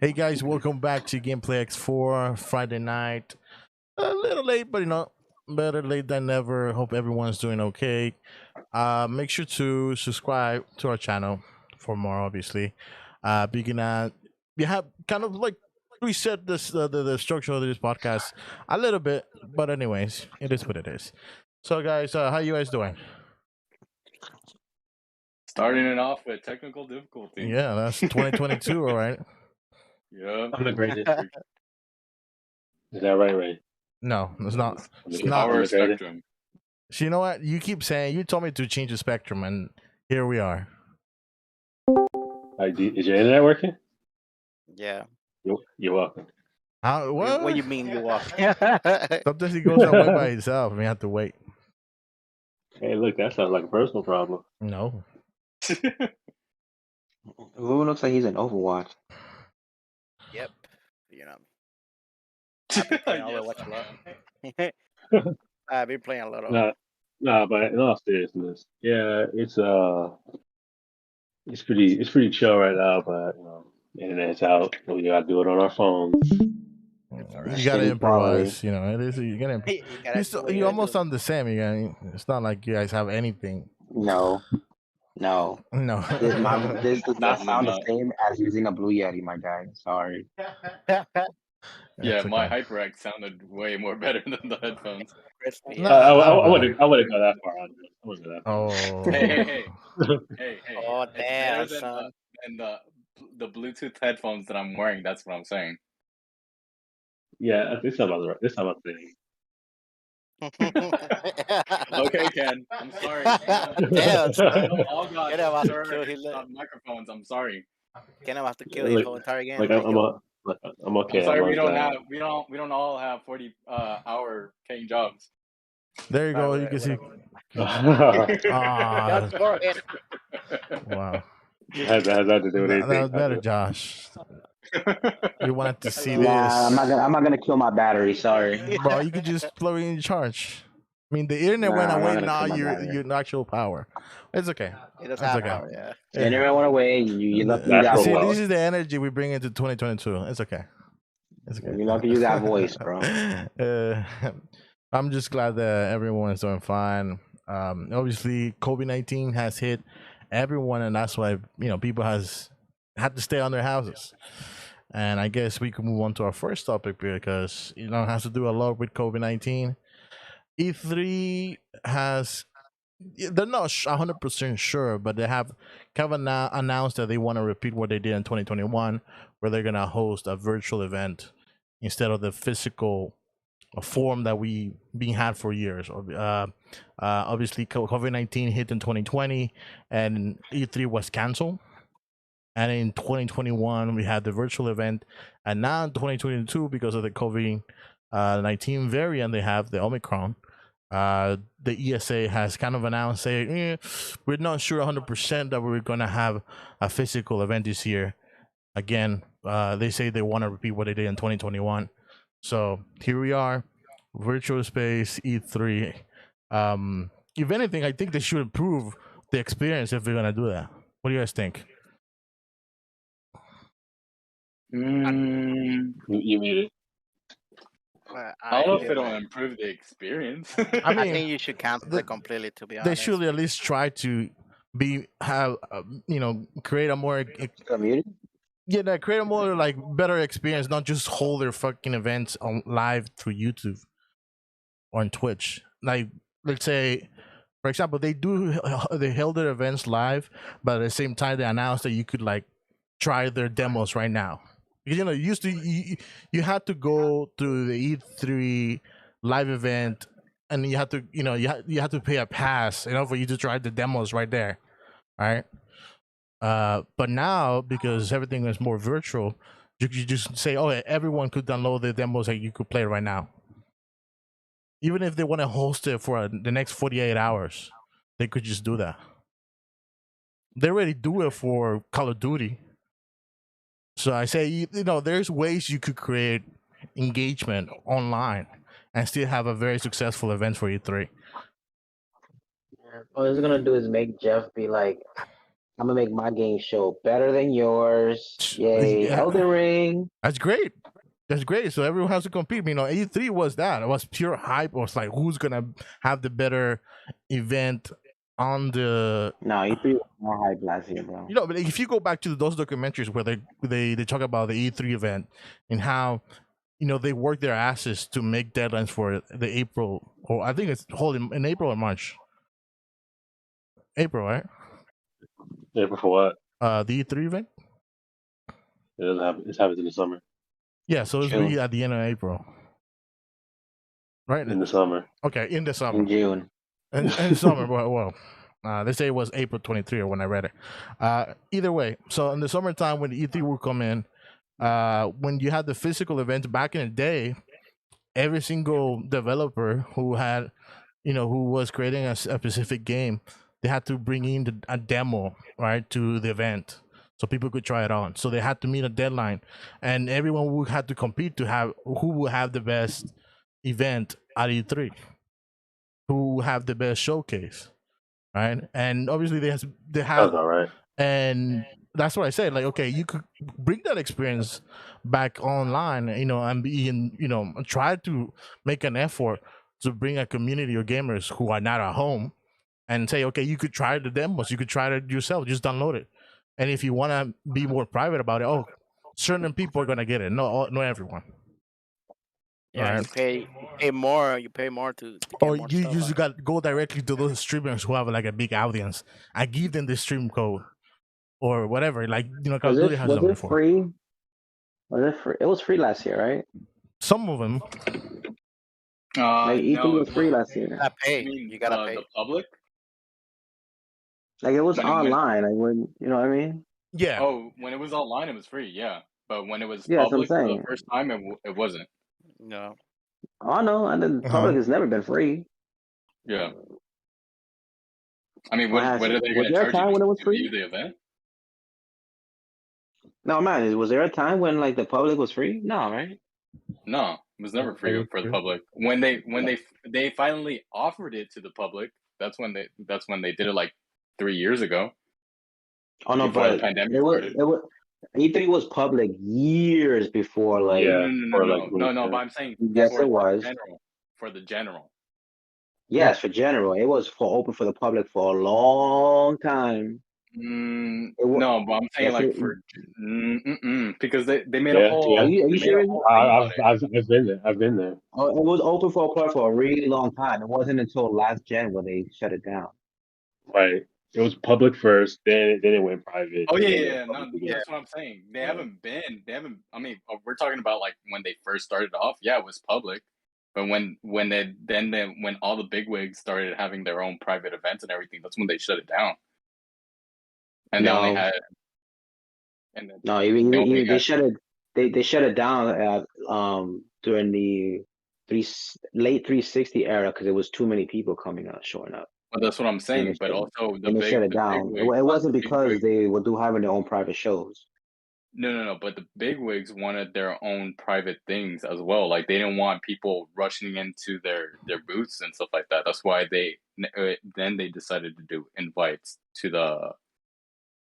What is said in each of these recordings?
Hey guys, welcome back to GamePlayX4 Friday night. A little late, but better late than never. Hope everyone's doing okay. Make sure to subscribe to our channel for more. Obviously, begin at we have kind of like reset this the structure of this podcast a little bit, but anyways, it is what it is. So guys, how you guys doing? Starting it off with technical difficulty. Yeah, that's 2022, all right. Yep. I'm the greatest. Is that right, Ray? No, it's not. It's Yeah, not. Power I'm the greatest. spectrum. So you know what? You keep saying you told me to change the spectrum, and here we are. Is your internet working? Yeah. You're welcome. How, What what? do you mean you walk? Sometimes he goes away by himself, and we have to wait. Hey, look, that sounds like a personal problem. No. Who looks like he's in Overwatch? Yep. You know. I've been playing all Yes, the watch I a lot. I've been playing a lot of. Nah, but in all seriousness, yeah, it's pretty chill right now, but internet's out, so we gotta do it on our phones. You gotta improvise. You know, it is. You gotta. You gotta do what you You're gotta almost do. on the same. It's not like you guys have anything. No. No. No. This does not Definitely sound the not. same as using a Blue Yeti, my guy. Sorry. Yeah, It's my okay. HyperX sounded way more better than the headphones. Crispy. No, Yeah. I wouldn't go that far on this. I wouldn't go that far. Oh. Hey. Oh It's damn, better son. than the Bluetooth headphones that I'm wearing. That's what I'm saying. Yeah, this is about the thing. Okay, Ken. I'm sorry. Damn, son. Oh God, Get him have to sir, kill his. stop microphones. I'm sorry. Get him have to kill his whole entire game. Like Like, yo, I'm okay. I'm sorry. I'm We don't glad. have we don't all have 40 hour paying jobs. There you go. You can see. Just Ah, for it. wow. has that to do with That anything? was better, Josh. You wanted to see Nah, I'm this. not gonna kill my battery. Sorry. Bro, you could just plug it in charge. I mean, the internet went Nah, I'm away, not gonna now kill my battery. your actual power. It's okay. It does It's have okay. power, yeah. The internet went away. You lucky you That's got the See, power. voice. this is the energy we bring into 2022. It's okay. It's okay. You lucky you got voice, bro. I'm just glad that everyone is doing fine. Obviously, COVID-19 has hit everyone, and that's why people had to stay on their houses. And I guess we can move on to our first topic because it has to do a lot with COVID-19. E3 has, they're not 100% sure, but they have kind of announced that they want to repeat what they did in 2021, where they're gonna host a virtual event instead of the physical form that we been had for years. Obviously, COVID-19 hit in 2020, and E3 was canceled. And in 2021, we had the virtual event, and now in 2022, because of the COVID-19 variant, they have the Omicron. The ESA has kind of announced, saying, we're not sure 100% that we're going to have a physical event this year. Again, they say they want to repeat what they did in 2021. So here we are, virtual space E3. If anything, I think they should improve the experience if they're going to do that. What do you guys think? You muted. Well, I don't know if feel it'll like- improve the experience. I I mean, think you should cancel it completely, to be they honest. should at least try to create a more Muted? create a more like better experience, not just hold their fucking events on live through YouTube or on Twitch. Like, let's say, for example, they held their events live, but at the same time they announced that you could like try their demos right now. Because you had to go to the E3 live event, and you had to you had to pay a pass for you to try the demos right there, right? But now, because everything is more virtual, you just say, oh, everyone could download the demos that you could play right now. Even if they want to host it for the next 48 hours, they could just do that. They already do it for Call of Duty. So I say, there's ways you could create engagement online and still have a very successful event for E3. All it's gonna do is make Jeff be like, I'm gonna make my game show better than yours. Yay, Yeah. Elden Ring. That's great. That's great. So everyone has to compete. E3 was that. It was pure hype. It was like, who's gonna have the better event on the? No, E3 was more hype last year, bro. But if you go back to those documentaries where they talk about the E3 event and how they work their asses to make deadlines for the April, or I think it's holding in April or March. April, right? April for what? The E3 event. It doesn't happen. It's happening in the summer. Yeah, so it's really at the end of April, right? In the summer. Okay, in the summer. In June. In summer, well, they say it was April 23 when I read it. Either way, so in the summertime when the E3 will come in, when you had the physical events back in the day, every single developer who had, who was creating a specific game, they had to bring in a demo, right, to the event so people could try it on. So they had to meet a deadline, and everyone would have to compete to have who will have the best event at E3, who will have the best showcase, right? And obviously they have, That's all right. and that's what I said. Like, okay, you could bring that experience back online, and be try to make an effort to bring a community of gamers who are not at home and say, okay, you could try the demos, you could try it yourself, just download it. And if you want to be more private about it, certain people are gonna get it, not everyone. Yeah, Right. you pay more to get Or more you stuff. usually got go directly to those streamers who have like a big audience. I give them the stream code or whatever. Like Call of Duty has Was done it before. free? Was it free? It was free last year, right? Some of them. Like E3 No, was free last year. You gotta pay. you mean You gotta pay. the public? Like it was When it went- online. I wouldn't. You know what I mean? Yeah. Oh, when it was online, it was free. Yeah, but when it was Yeah, that's what I'm public for the saying. first time, it wasn't. No. Oh no, and the Uh-huh. public has never been free. Yeah. I mean, What what has are it? they Was going to there a charge time you when it to was free? view the event? No, man. Was there a time when like the public was free? No, right? No, it was never free for the public. When they finally offered it to the public, that's when they did it like 3 years ago. Oh no, Before the but pandemic it was started. E3 was public years before. Like Yeah, No. or like But I'm saying yes, for it was. general. For the general. Yes, for general, it was open for the public for a long time. No, but I'm saying Yes, like for because they made a yeah, whole yeah. Are you they made a serious? whole thing about it. I've been there. I've been there. Oh, it was open for public for a really long time. It wasn't until last gen when they shut it down. Right. It was public first, then it went private. Oh and yeah, then it yeah, went no, public again. that's what I'm saying. They haven't. I mean, we're talking about like when they first started off. Yeah, it was public, but when all the bigwigs started having their own private events and everything, that's when they shut it down. And they only No, had. no, they only even they had. shut it. They shut it down at during the late 360 era because there was too many people coming out showing up. Well, that's what I'm saying. But also And they shut it down. It wasn't because they were having their own private shows. No. But the bigwigs wanted their own private things as well. Like they didn't want people rushing into their booths and stuff like that. That's why then they decided to do invites to the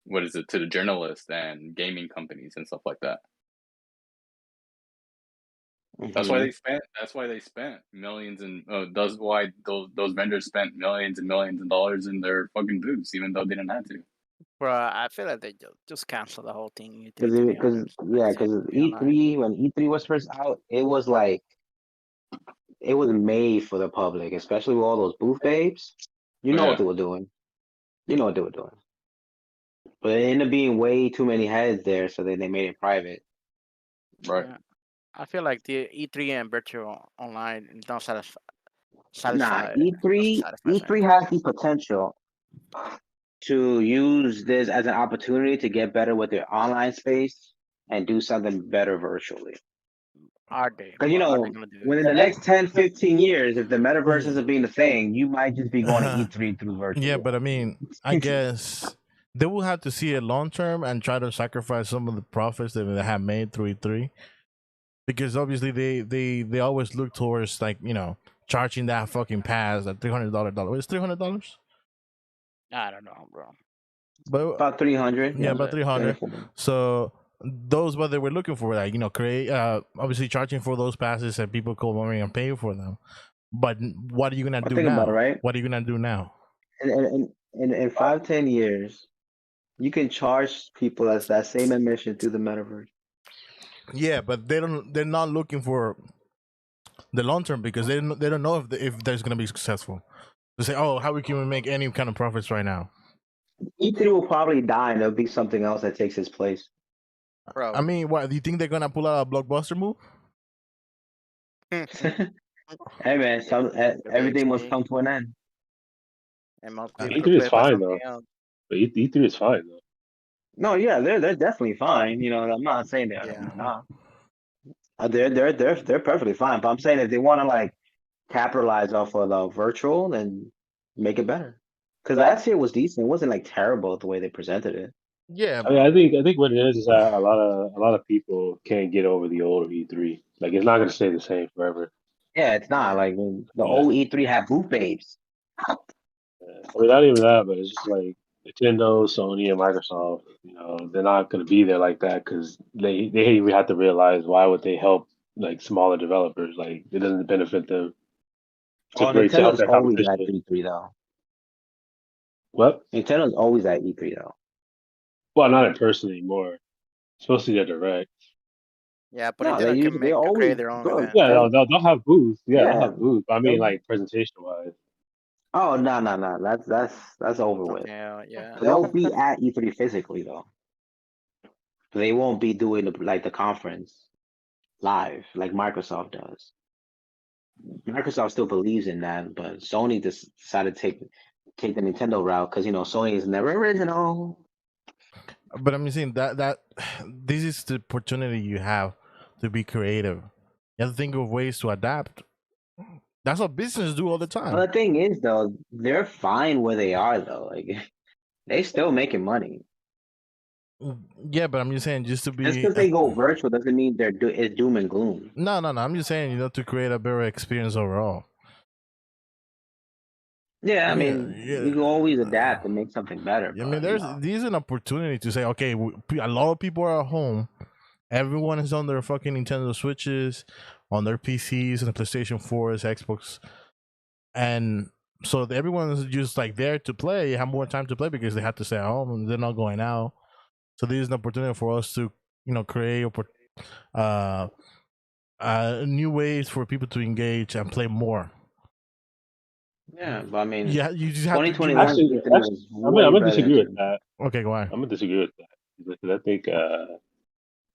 to the journalists and gaming companies and stuff like that. That's why they spent millions and that's why those vendors spent millions and millions of dollars in their fucking booths, even though they didn't have to. Bro, I feel like they just cancel the whole thing. Because E3 when E3 was first out, it was like it was made for the public, especially with all those booth babes. You know what they were doing. But it ended up being way too many heads there, so they made it private. Right. Yeah. I feel like the E3 and virtual online don't satisfy. Nah, E3 has the potential to use this as an opportunity to get better with their online space and do something better virtually. Are they? Because within the next 10, 15 years, if the metaverse isn't being the thing, you might just be going to E3 through virtual. Yeah, but I mean, I guess they will have to see it long term and try to sacrifice some of the profits that they have made through E3. Because obviously they always look towards like, charging that fucking pass, that $300. It's $300? I don't know, bro. But about 300. Yeah, about 300. So those what they were looking for, like, create obviously charging for those passes and people coming and paying for them. But what are you gonna do now? About it, right? What are you gonna do now? In 5-10 years, you can charge people as that same admission through the metaverse. Yeah, but they're not looking for the long term because they don't know if there's gonna be successful. They say, oh, how can we make any kind of profits right now? E3 will probably die and there'll be something else that takes its place. Bro. I mean, what do you think they're gonna pull out a blockbuster move? Hey man, everything must come to an end. E3 is fine though. But E3 is fine though. No, yeah, they're definitely fine. I'm not saying they're not. They're perfectly fine. But I'm saying if they want to like capitalize off of the virtual, then make it better. Because last year was decent. It wasn't like terrible the way they presented it. Yeah, I mean, I think what it is that a lot of people can't get over the old E3. Like it's not gonna stay the same forever. Yeah, it's not like the old E3 had booth babes. I mean, not even that, but it's just like Nintendo, Sony, and Microsoft. They're not gonna be there like that because they even have to realize why would they help like smaller developers? Like it doesn't benefit them. Nintendo's always at E3 though. What? Nintendo's always at E3 though. Well, not in person anymore. It's supposed to be a direct. Yeah, but No, Nintendo can they always create their own bro. event. Yeah, they'll have booths. Yeah, they'll Yeah. have booths. I mean, They'll- like presentation wise. Oh no. That's over with. Okay, yeah. They'll be at E3 physically though. They won't be doing the conference live like Microsoft does. Microsoft still believes in that, but Sony just decided to take the Nintendo route because Sony is never original. But I'm saying that this is the opportunity you have to be creative. You have to think of ways to adapt. That's what businesses do all the time. Well, the thing is, though, they're fine where they are, though. Like, they still making money. Yeah, but I'm just saying, just to be. Just because they go virtual doesn't mean it's doom and gloom. No. I'm just saying, to create a better experience overall. Yeah, I mean, you can always adapt and make something better. I mean, there's an opportunity to say, okay, a lot of people are at home. Everyone is on their fucking Nintendo Switches, on their PCs, and the PlayStation 4s, Xbox, and so everyone is just like there to play, have more time to play because they have to stay at home and they're not going out. So there's an opportunity for us to, create new ways for people to engage and play more. Yeah, but I mean, yeah, you just have 2021. Actually, I'm gonna disagree with that. Okay, go on. I'm gonna disagree with that because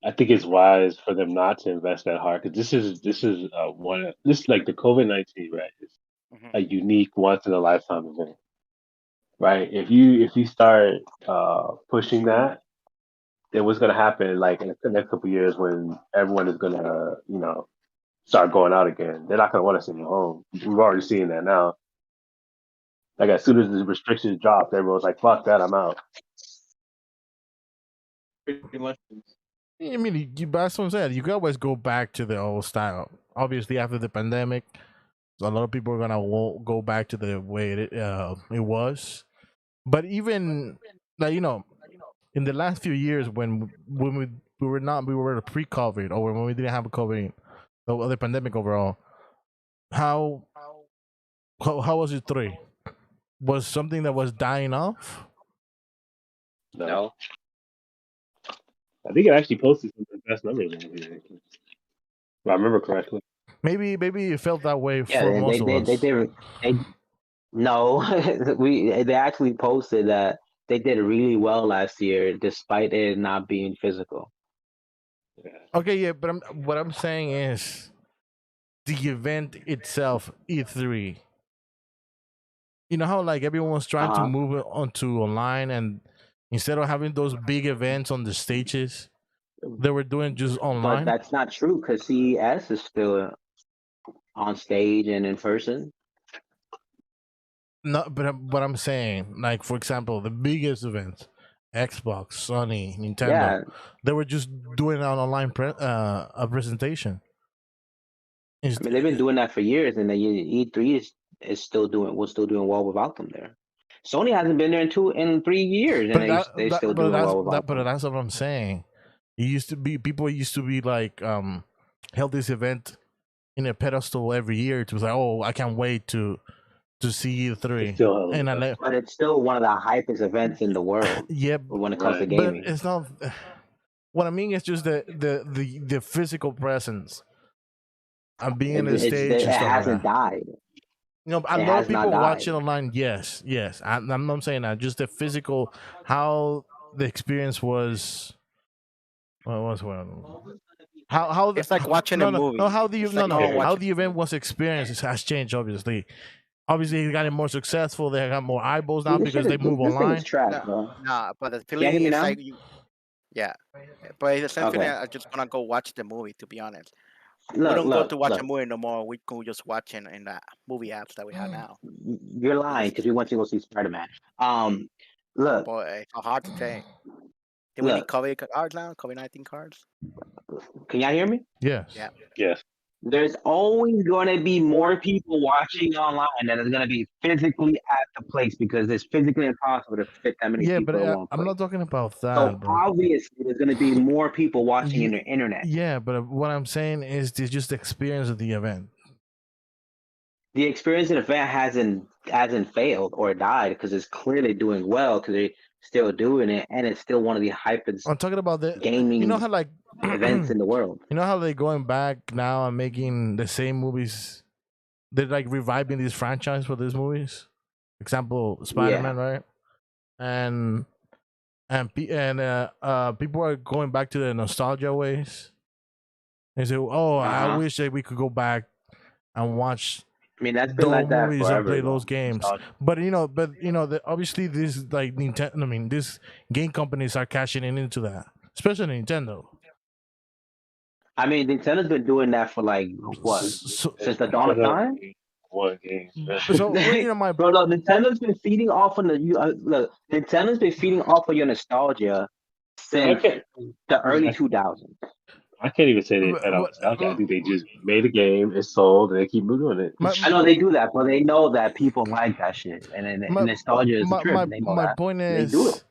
I think it's wise for them not to invest that hard because this is like the COVID-19, right? It's a unique once in a lifetime event, right? If you start pushing that, then what's gonna happen? Like in the next couple of years, when everyone is gonna start going out again, they're not gonna want to sit at home. We've already seen that now. Like as soon as the restrictions dropped, everyone's like, "Fuck that, I'm out." Pretty much. I mean, that's what I'm saying. You can always go back to the old style. Obviously, after the pandemic, a lot of people are gonna go back to the way it was. But even like in the last few years, when we were pre-COVID or when we didn't have a COVID, or the pandemic overall, how was it 3? Was something that was dying off? No. I think it actually posted some of the best numbers. If I remember correctly. Maybe it felt that way for most of us. No, they actually posted that they did really well last year despite it not being physical. Yeah. Okay, yeah, but what I'm saying is the event itself, E3. You know how like everyone was trying to move it onto online, and instead of having those big events on the stages, they were doing just online. But that's not true because CES is still on stage and in person. No, but what I'm saying, like for example, the biggest events, Xbox, Sony, Nintendo, they were just doing an online a presentation. I mean, they've been doing that for years, and the E3 is still doing well without them there. Sony hasn't been there in 3 years, and they still doing well without them. But that's what I'm saying. People used to be like held this event in a pedestal every year. It was like, oh, I can't wait to see E3. But it's still one of the hypest events in the world. Yeah, when it comes to gaming, but it's not. What I mean is just the physical presence. I'm being on the stage. It hasn't died. A lot of people watching online. Yes. I'm not saying that. Just the physical, how the experience was. How it's like watching a movie. How the event was experienced has changed. Obviously, they got it more successful. They got more eyeballs now because they move online. Nah, but the feeling is like yeah, but it's the same feeling. I just wanna go watch the movie. To be honest. We don't go to watch a movie no more. We go just watch in the movie apps that we have now. You're lying because we went to go see Spider-Man. Look, boy, it's hard to say. Do we need COVID cards now? COVID-19 cards? Can y'all hear me? Yes. Yeah. Yes. There's always going to be more people watching online than there's going to be physically at the place because it's physically impossible to fit that many people in one place. I'm not talking about that. So obviously, there's going to be more people watching in the internet. Yeah, but what I'm saying is just the experience of the event. the experience in the event hasn't failed or died because it's clearly doing well because they're still doing it and it's still one of the hypest I'm talking about the gaming you know how like events in the world. you know how they're going back now and making the same movies. They're like reviving these franchise for these movies. Example, Spider-Man, right? And people are going back to the nostalgia ways. They say, "Oh, I wish that we could go back and watch." I mean, that's been those like that movies forever. And play those games, but obviously, this like Nintendo. I mean, these game companies are cashing into that, especially Nintendo. I mean, Nintendo's been doing that for like what since the dawn of time. One game. So my bro, look, Nintendo's been feeding off on look. Nintendo's been feeding off of your nostalgia since the early 2000s. I can't even say they fed off nostalgia. I think they just made a game, it sold, and they keep doing it. I know they do that, but they know that people like that shit, and nostalgia is a trip. They know my that. point is, they do it.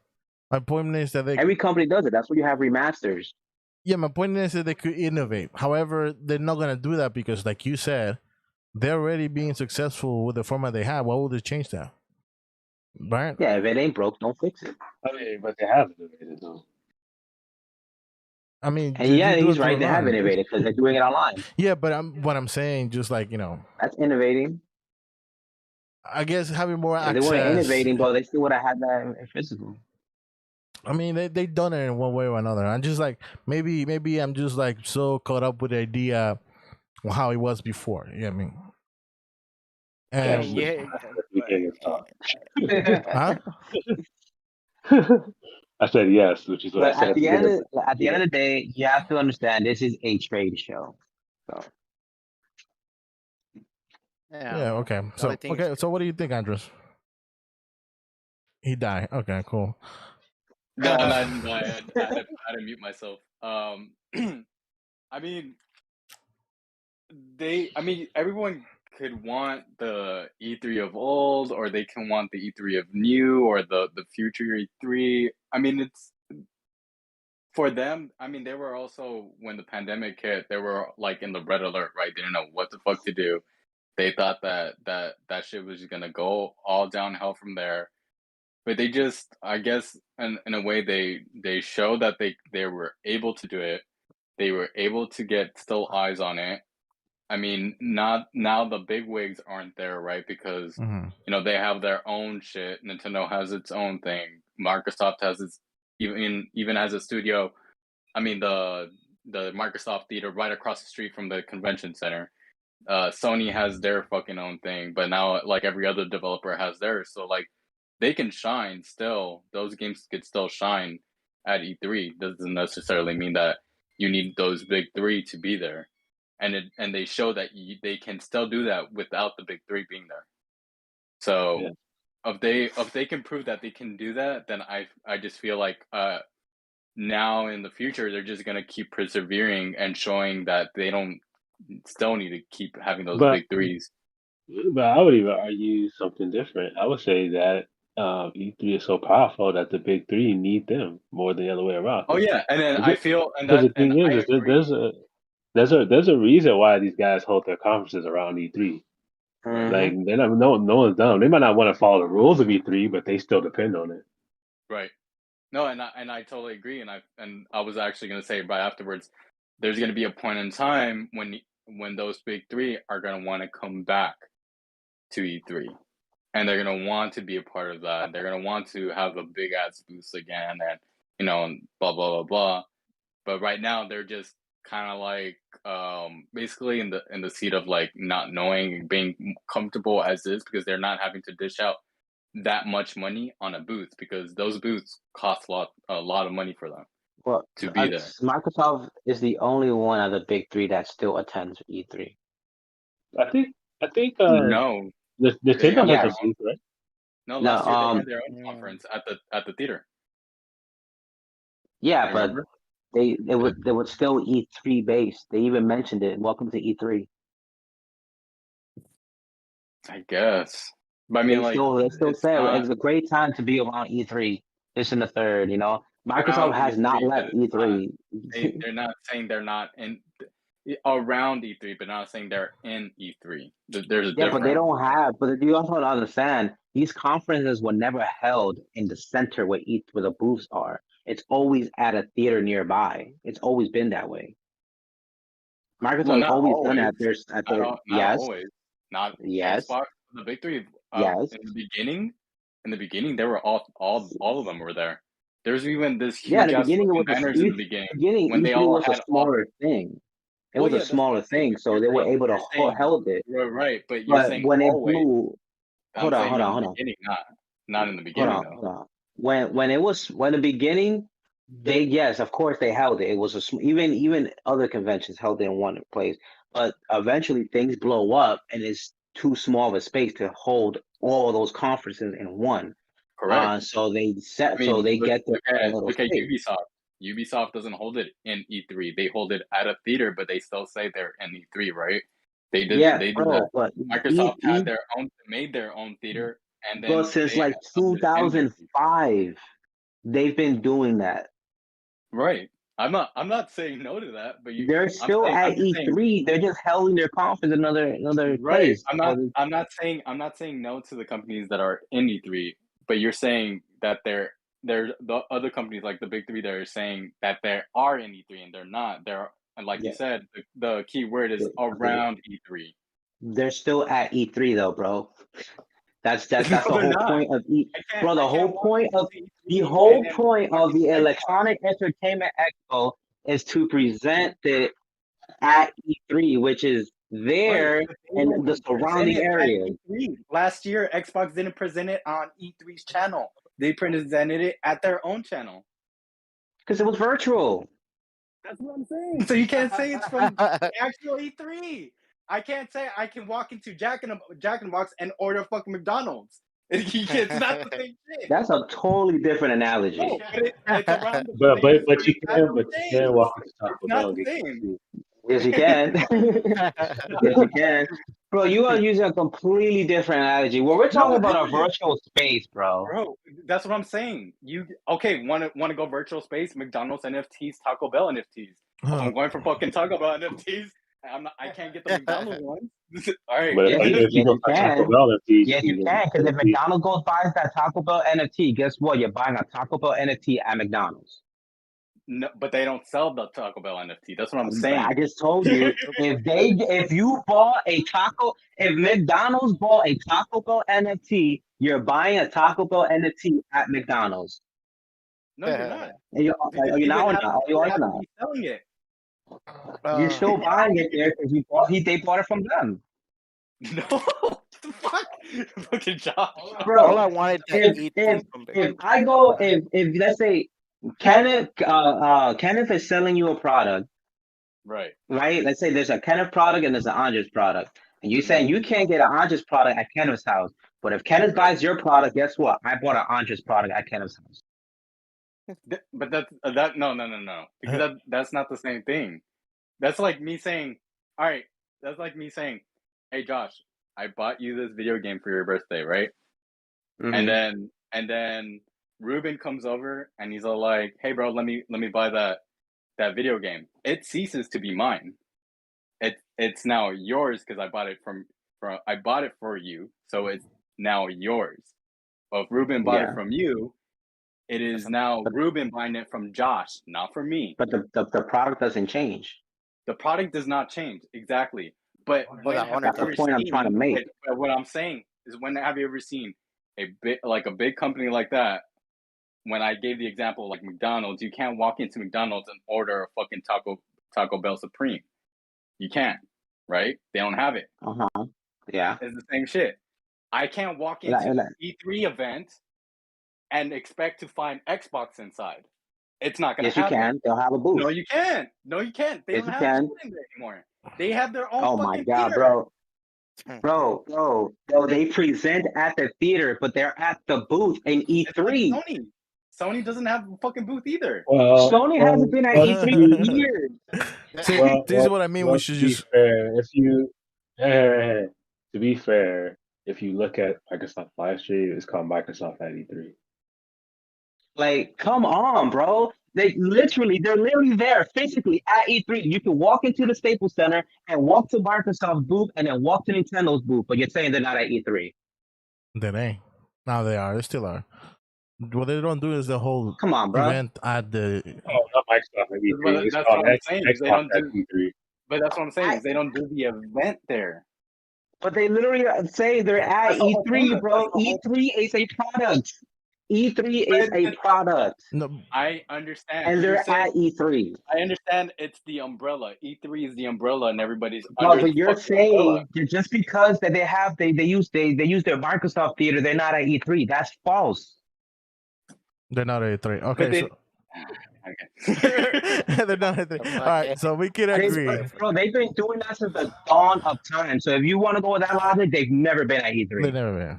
My point is that every company does it. That's why you have remasters. Yeah, my point is that they could innovate. However, they're not gonna do that because, like you said, they're already being successful with the format they have. Why would they change that? Right? Yeah, if it ain't broke, don't fix it. I mean, but they have innovated though. I mean, and yeah, he's right. They have innovated because they're doing it online. Yeah, but I'm saying, just like that's innovating. I guess having more access. They weren't innovating, but they still would have had that in physical. I mean, they done it in one way or another. I'm just like maybe I'm just like so caught up with the idea of how it was before. You know what I mean? And huh? I said yes, which is what I said. At the end of the day, you have to understand this is a trade show. So. Yeah. Okay. So So what do you think, Andres? He died. Okay. Cool. No, I didn't die. I had to mute myself. I mean, everyone could want the E3 of old, or they can want the E3 of new, or the future E3. I mean, it's for them. I mean, they were also, when the pandemic hit, they were like in the red alert, right? They didn't know what the fuck to do. They thought that shit was just gonna go all downhill from there. But they just, I guess, in a way, they showed that they were able to do it. They were able to get still eyes on it. I mean, not now the big wigs aren't there, right? Because they have their own shit. Nintendo has its own thing. Microsoft has its even has a studio. I mean, the Microsoft Theater right across the street from the convention center. Sony has their fucking own thing, but now like every other developer has theirs. So like they can shine still. Those games could still shine at E3. Doesn't necessarily mean that you need those big three to be there. And they show that they can still do that without the big three being there. So if they can prove that they can do that, then I just feel like now in the future they're just gonna keep persevering and showing that they don't still need to keep having those big threes. But I would even argue something different. I would say that E3 is so powerful that the big three need them more than the other way around. Oh yeah, and then I feel and the thing is there's a reason why these guys hold their conferences around E3. Like they're not, no one's dumb. They might not want to follow the rules of E3, but they still depend on it. Right. No, and I totally agree. And I was actually going to say right afterwards, there's going to be a point in time when those big three are going to want to come back to E3, and they're going to want to be a part of that. They're going to want to have a big ass boost again, and blah blah blah blah. But right now they're just kind of like basically in the seat of like not knowing, being comfortable as is, because they're not having to dish out that much money on a booth, because those booths cost a lot of money for them to be there. Microsoft is the only one of the big three that still attends E3. I think no, Nintendo has a booth, right? No, last year they had their own conference at the theater. Yeah, but they would still E3 based. They even mentioned it. Welcome to E3. I guess. But I mean, they still say it's a great time to be around E3. This and the third, Microsoft has not left E3. They're not saying they're not in. around E3, but not saying they're in E3. There's a Yeah, but they difference. don't have. But you also don't understand. These conferences were never held in the center where the booths are. It's always at a theater nearby. It's always been that way. Microsoft Well, has not always done always. that. Not Yes, always. Not yes, Xbox. The big three. yes. In the beginning, they were all of them were there. There's even this Yeah, in huge the ass beginning it fucking was banners in the beginning when they E3 all was a had all. smaller thing. It Well, was a yeah, that's what smaller I'm saying. thing, But so they were able to you're saying held it. right, but you're But saying when it always. blew, I'm saying in the hold on. beginning, not in the beginning though. Hold on. When the beginning, yes, of course they held it. It was even other conventions held it in one place. But eventually things blow up and it's too small of a space to hold all those conferences in one. Correct. So they I mean, get their own little look at space. Ubisoft. Ubisoft doesn't hold it in E3. They hold it at a theater, but they still say they're in E3, right? They did that. But Microsoft had made their own theater, and but then since they like held it in their theater. 2005, they've been doing that. Right. I'm not saying no to that, but They're still at E3. They're just holding their conference in another right. place. I'm not saying no to the companies that are in E3, but you're saying that there's the other companies like the big three that are saying that they are in E3 and they're not. And like you said, the key word is around E3. They're still at E3 though, bro. That's the whole point of bro. The whole point of the Electronic Entertainment Expo is to present it at E3, which is there in the surrounding areas. Last year, Xbox didn't present it on E3's channel. They presented it at their own channel. Because it was virtual. That's what I'm saying. So you can't say it's from the actual E3. I can't say I can walk into Jack in the Box and order fucking McDonald's. It's not the same shit. That's a totally different analogy. No, it's around the but you can walk into Taco Bell and get KFC. Yes, you can. Yes, you can. Bro, you are using a completely different analogy. Well, we're talking about a virtual space, bro. Bro, that's what I'm saying. Want to go virtual space? McDonald's NFTs, Taco Bell NFTs. I'm going for fucking Taco Bell NFTs. I can't get the McDonald's ones. All right. But if you go for Taco Bell NFTs, yes, you can. Because if McDonald's goes buys that Taco Bell NFT, guess what? You're buying a Taco Bell NFT at McDonald's. No, but they don't sell the Taco Bell NFT. That's what I'm saying. I just told you, if McDonald's bought a Taco Bell NFT, you're buying a Taco Bell NFT at McDonald's. No, you're not. You're not. You are not. Selling it. You're still buying it there because they bought it from them. No, what the fuck? Fucking job. Bro, all I wanted to eat if let's say Kenneth is selling you a product, right? Let's say there's a Kenneth product and there's an Andres product, and you're saying you can't get an Andres product at Kenneth's house, but if Kenneth buys your product, guess what? I bought an Andres product at Kenneth's house. But no, because that's not the same thing. That's like me saying, all right. That's like me saying, hey Josh, I bought you this video game for your birthday, right? Mm-hmm. And then Ruben comes over and he's all like, hey bro, let me buy that video game. It ceases to be mine. It's now yours because I bought it for you, so it's now yours. But if Ruben bought it from you, it is now Ruben buying it from Josh, not from me. But the product doesn't change. The product does not change, exactly. But that's the point I'm trying to make. What I'm saying is, when have you ever seen a big company like that? When I gave the example like McDonald's, you can't walk into McDonald's and order a fucking Taco Bell Supreme. You can't, right? They don't have it. Yeah. It's the same shit. I can't walk into an E3 event and expect to find Xbox inside. It's not going to happen. Yes, you can. They'll have a booth. No, you can't. They don't have shit in there anymore. They have their own. Oh my god, theater. Bro, they present at the theater, but they're at the booth in E3. Like Sony doesn't have a fucking booth either. Sony hasn't been at E3 in years. See, this is what I mean. We should just. Fair, to be fair, if you look at Microsoft live stream, it's called Microsoft at E3. Like, come on, bro. They're literally there physically at E3. You can walk into the Staples Center and walk to Microsoft's booth and then walk to Nintendo's booth, but you're saying they're not at E3. They ain't. Now they are. They still are. What they don't do is the whole Come on, bro. event at the. Oh, not Microsoft at E3. It's called Xbox at E3. But that's what I'm saying. Is they don't do the event there. But they literally say they're at E3, bro. E3 is a product. E3 is a product. No, I understand. And they're at E3. I understand it's the umbrella. E3 is the umbrella, and everybody's. No, but you're saying just because that they use their Microsoft theater, they're not at E3. That's false. they're not at E3. Okay. Okay. They're not at E3. All right, so we can agree. Bro, they've been doing that since the dawn of time. So if you want to go with that logic, they've never been at E3. They've never been.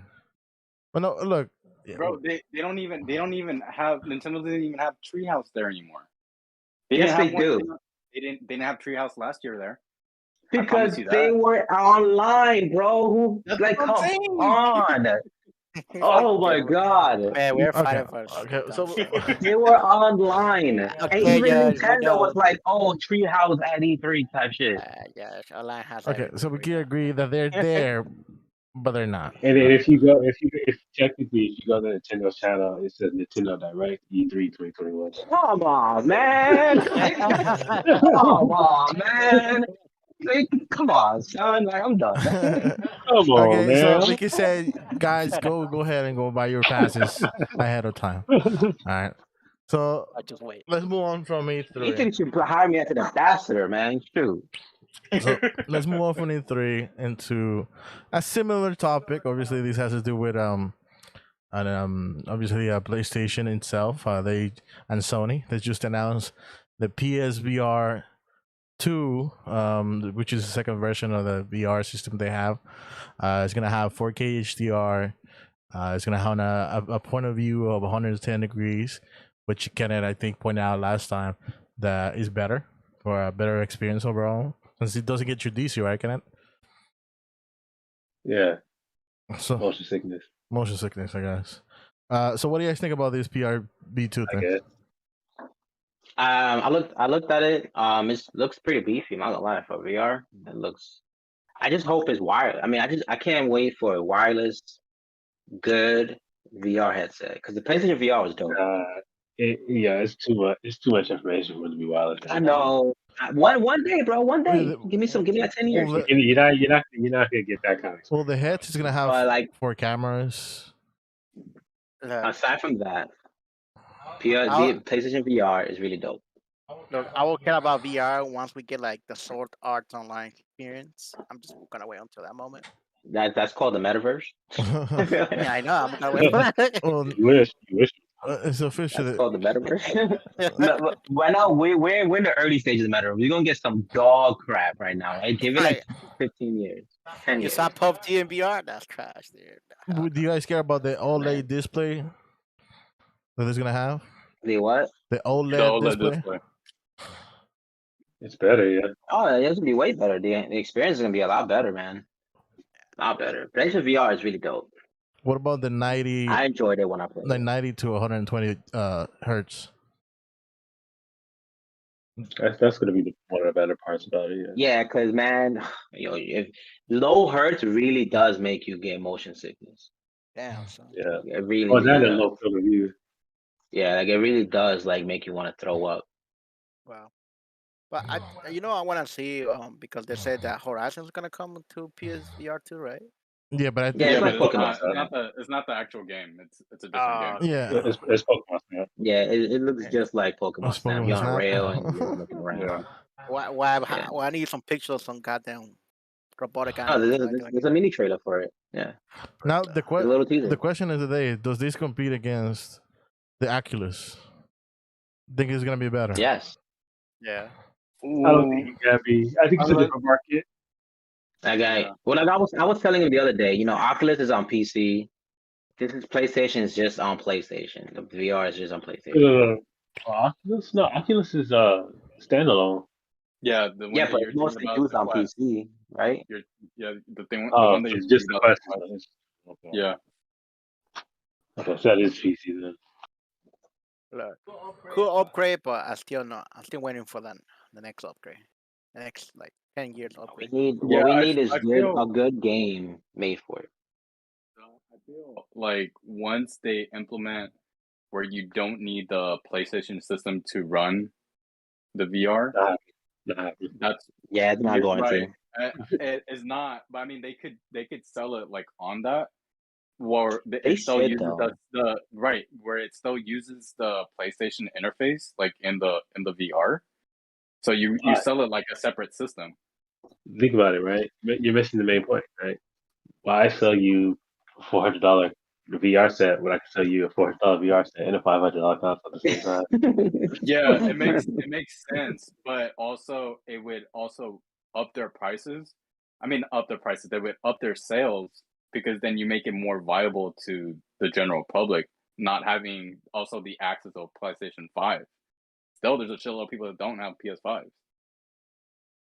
But no, look. Bro, they don't even have Nintendo doesn't even have Treehouse there anymore. Yes, they do. They didn't have Treehouse last year there. Because they were online, bro. Like, come on. Oh my God! Man, we're fighting first. Okay, so they were online, and even Nintendo was like, "Oh, Treehouse at E3 type shit." Yeah, online has. Okay, so we can agree that they're there, but they're not. And then if technically if you go to Nintendo's channel, it says Nintendo Direct E3 2021. Come on, man! Come on, man! Like, come on, son. Like, I'm done. Come on, okay, man. so we can say, guys, go ahead and go buy your passes ahead of time. All right. So I just wait. Let's move on from E3. You think you should hire me as an ambassador, man? Shoot. So let's move on from E3 into a similar topic. Obviously, this has to do with obviously PlayStation itself. They and Sony. They just announced the PSVR2, which is the second version of the VR system they have. It's gonna have 4K HDR. It's gonna have a point of view of 110 degrees, which Kenneth, I think, pointed out last time that is better for a better experience overall, since it doesn't get you DC, right, Kenneth? Yeah. So motion sickness, I guess. So what do you guys think about this PRB2 thing? I looked at it. It looks pretty beefy. I'm not gonna lie, for VR. It looks. I just hope it's wireless. I mean, I can't wait for a wireless, good VR headset, because the PlayStation VR was dope. It's too much. It's too much information for it to be wireless. I know. One day, bro. One day. Give me like 10 years. You're not gonna get that kind of. Well, the headset is gonna have like 4 cameras. Aside from that, PlayStation VR is really dope. Look, I will care about VR once we get like the Sword Art Online experience. I'm just gonna wait until that moment. That's called the metaverse. Yeah, I know. I'm gonna wait for that. Well, you wish. It's official. It's called the metaverse. Right now, we're in the early stages of the metaverse. We're gonna get some dog crap right now. Right? Give it like 15 years. 10 years. You saw PUBG and VR? That's trash, dude. Do you guys care about the OLED display that it's gonna have? The what? The OLED display. It's better, yeah. Oh, it's gonna be way better. The experience is gonna be a lot better, man. A lot better. PlayStation VR is really dope. What about the 90? I enjoyed it when I played. Like 90 to 120 hertz. That's gonna be one of the better parts about it. Yeah, because man, if low hertz really does make you get motion sickness. Damn. So. Yeah, it really. Oh, that is low field of view. Yeah, like it really does like make you want to throw up. Wow. But I want to see because they said that Horizon is gonna come to PSVR2, right? Yeah, but I think it's not the actual game. It's a different game. Yeah, it's Pokemon Snap. Yeah, it looks just like Pokemon Snap. You're on a rail and you're looking around. Why I need some pictures of some goddamn robotic animals. There's a mini trailer for it. Yeah. Now the question is today: does this compete against the Oculus? Think it's gonna be better? Yes. Yeah. Ooh. I don't think it can be. I think it's a different market. Well, like I was telling him the other day, Oculus is on PC. This is PlayStation is just on PlayStation. The VR is just on PlayStation. Oculus? No, Oculus is standalone. Yeah, but mostly used on PC, right? The one that it's just the question. Okay. Yeah. Okay, so that is PC then. Look, cool upgrade, but I'm still waiting for the next upgrade. The next like 10 years upgrade. Yeah, What we need is I feel a good game made for it. I feel like once they implement where you don't need the PlayStation system to run the VR, that's Yeah, it's not going right. to. It is not, but I mean they could sell it like on that, or They it still should uses though. the right where it still uses the PlayStation interface like in the VR. So you sell it like a separate system. Think about it, right? You're missing the main point, right? Why sell you a $400 VR set when I can sell you a $400 VR set and a $500 console at the same time? Yeah, it makes sense, but also it would also up their prices. I mean, up their prices. They would up their sales because then you make it more viable to the general public, not having also the access of PlayStation 5. Still, there's a shitload of people that don't have PS5s.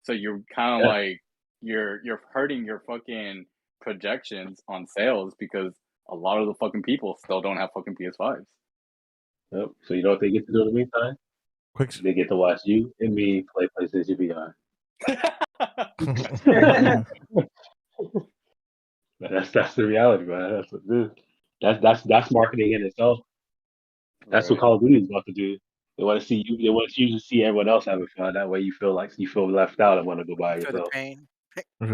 So you're kind of like you're hurting your fucking projections on sales because a lot of the fucking people still don't have fucking PS5s. Yep. So you know what they get to do in the meantime? They get to watch you and me play PlayStation VR. That's the reality, man. That's what it is. That's marketing in itself. That's what Call of Duty is about to do. They want to see you. They want you to see everyone else having fun. That way, you feel left out and want to go by yourself. Feel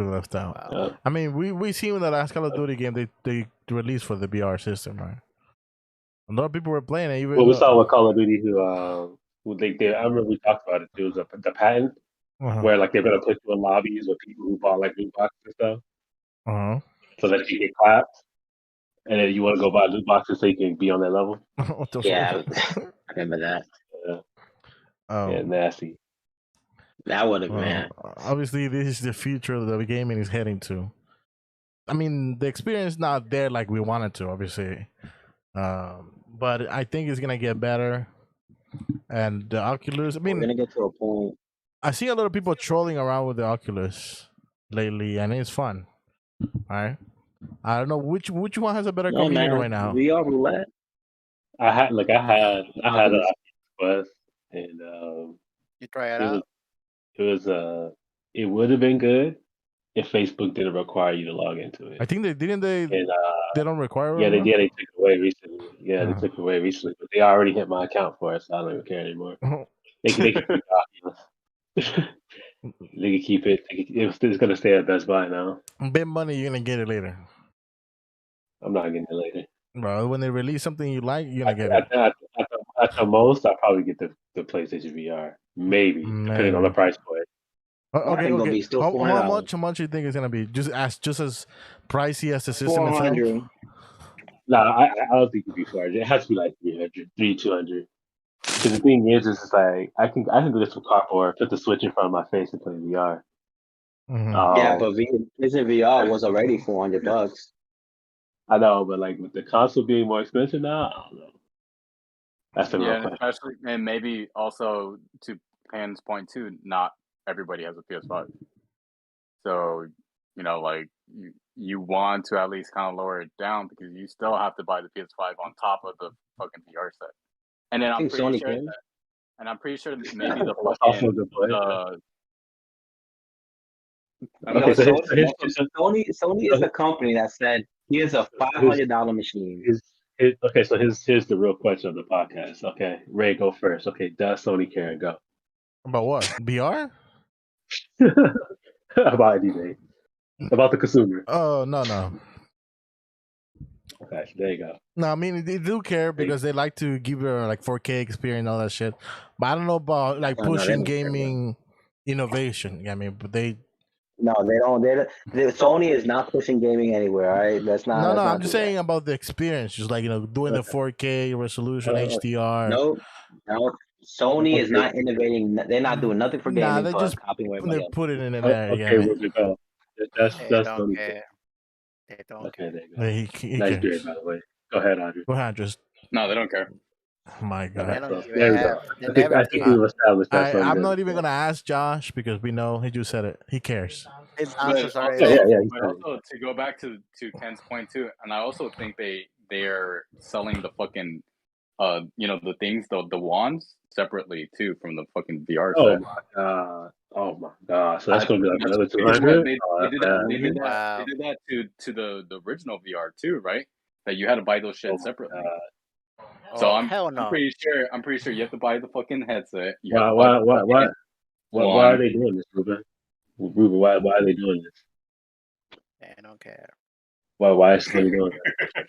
left out. Wow. I mean, we seen in the last Call of Duty game they released for the VR system, right? A lot of people were playing it. Even well, we saw with Call of Duty who I remember we talked about it. It was the patent where like they're gonna put you in lobbies with people who bought like loot boxes and stuff, so that you get clapped, and then you want to go buy loot boxes so you can be on that level. Yeah, I remember that. Yeah, nasty. That would have been. Obviously, this is the future that the gaming is heading to. I mean, the experience not there like we wanted to, obviously, but I think it's gonna get better. And the Oculus, I mean, we're gonna get to a point. I see a lot of people trolling around with the Oculus lately, and it's fun. All right, I don't know which one has a better community right now. VR roulette. I had an Oculus Quest, and you try it out. It would have been good if Facebook didn't require you to log into it. I think they didn't. They don't require. Yeah, they did. They took it away recently. Yeah, they took it away recently, but they already hit my account for it, so I don't even care anymore. They can keep the Oculus. They can keep it. It's gonna stay at Best Buy now. Bet money you're gonna get it later. I'm not getting it later. Bro, when they release something you like, you're gonna get it. At the most, I'll probably get the PlayStation VR. Maybe. Depending on the price point. Okay. How much you think it's gonna be? Just as pricey as the system itself? No, I don't think it'd be 400. It has to be like 300, 200. Because the thing is it's like I can do this with cardboard, put the Switch in front of my face and play VR. Yeah, but PlayStation VR was already $400. I know, but like with the console being more expensive now, I don't know. That's the real question. Especially, and maybe also to Pan's point too, not everybody has a PS5. So, like you want to at least kind of lower it down because you still have to buy the PS5 on top of the fucking VR set. And then I'm pretty sure that maybe the Sony is a company that said here's a $500 machine. Okay, so here's the real question of the podcast. Okay, Ray, go first. Okay, does Sony care and go? About what? VR? About anything. About the consumer. Oh, no. Okay, there you go. No, I mean they do care because they like to give you like 4K experience and all that shit. But I don't know about like pushing gaming innovation. I mean, but they. No, they don't. Sony is not pushing gaming anywhere. All right, that's not. No, I'm just saying about the experience, just like doing the 4K resolution, HDR. No. Sony is not innovating. They're not doing nothing for gaming. Nah, they just put it in there. Okay, where we go. That's Sony. They don't care. Nice beard, by the way. Go ahead, Andrew. Go ahead, just. No, they don't care. Oh my God. There we go. I think we've established that. I'm not even gonna ask Josh because we know he just said it. He cares. His answers are. But also to go back to Ken's point too, and I also think they're selling the fucking the things, the wands separately too from the fucking VR Oh set. my god! Oh my god! So that's gonna be like That's another pretty much 200. they did that. They did that. Wow. They did that to the original VR2, right? That you had to buy those Oh shit my separately. god! So hell no. I'm pretty sure you have to buy the fucking headset. You have Why to buy why the why why why are wand. they doing this, Ruben? Ruben, why are they doing this? I don't care. Why is Sony doing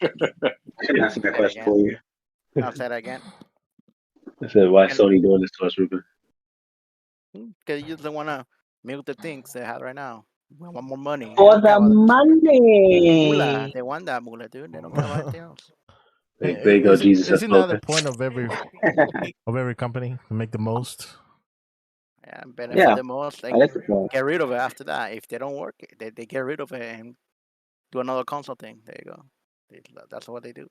I can answer that Say it question again. for you. I'll say that again. that? I said, why is And Sony doing this to us, Ruben? because you just want to milk the things they have right now. We want more money. They For don't care the about the moolah. money. They want that moolah, dude. They don't care about anything else. There you go, Jesus has Isn't that the spoken. point of every company to make the most? Yeah, benefit Yeah, the most. They that's the point. get rid of it after that. If they don't work, they get rid of it and do another console thing. There you go. That's what they do.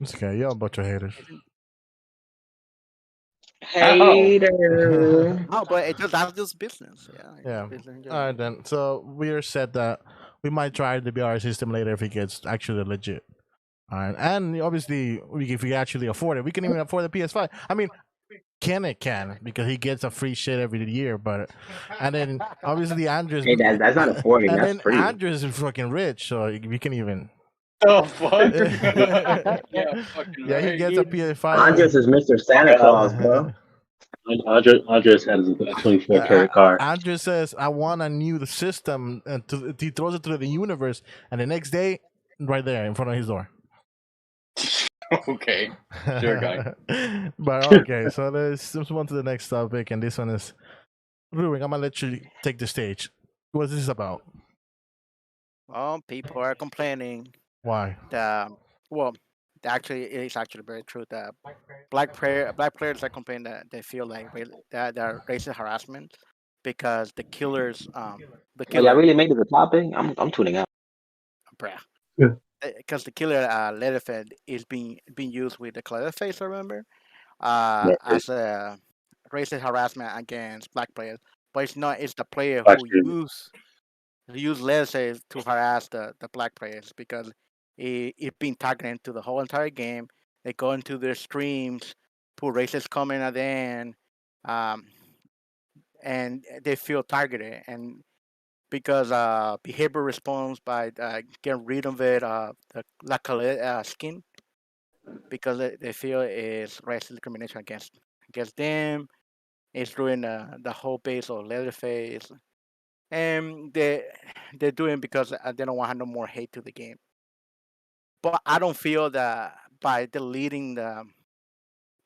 It's okay, you're a bunch of haters. Hater. No, but that's just business. Yeah. Business in All right general. then. So we are said that we might try the VR system later if it gets actually legit. All right, and obviously, if we actually afford it, we can even afford the PS5. I mean, Kenneth can because he gets a free shit every year, but and then obviously Andres. Hey, that's not affording. And That's then free. Andres is fucking rich, so we can even. Oh fuck! Yeah, fucking he right. gets a PS5. Andres is Mr. Santa Claus, bro. Andres has a 24 karat car. Andres says, "I want a new system," and he throws it to the universe, and the next day, right there in front of his door. Okay, sure, guy. But okay, so let's move on to the next topic, and this one is Ruben. I'm gonna let you take the stage. What's this about? Well, people are complaining Why? that actually it's actually very true that black players are complaining that they feel like that they're racist harassment because the killers Oh, y'all really made it a topic? I'm tuning out. Yeah. Because the killer Leatherface is being used with the Leatherface, remember, Right. as a racist harassment against black players. But it's not. It's the player Black who streamer. use Leatherface to harass the black players because it been targeted to the whole entire game. They go into their streams, put racist comment at the end, um, and they feel targeted. And because behavior response by getting rid of it, the La Calais skin, because they feel it's racial discrimination against them. It's ruining the whole base of Leatherface, and they're doing because they don't want no more hate to the game. But I don't feel that by deleting the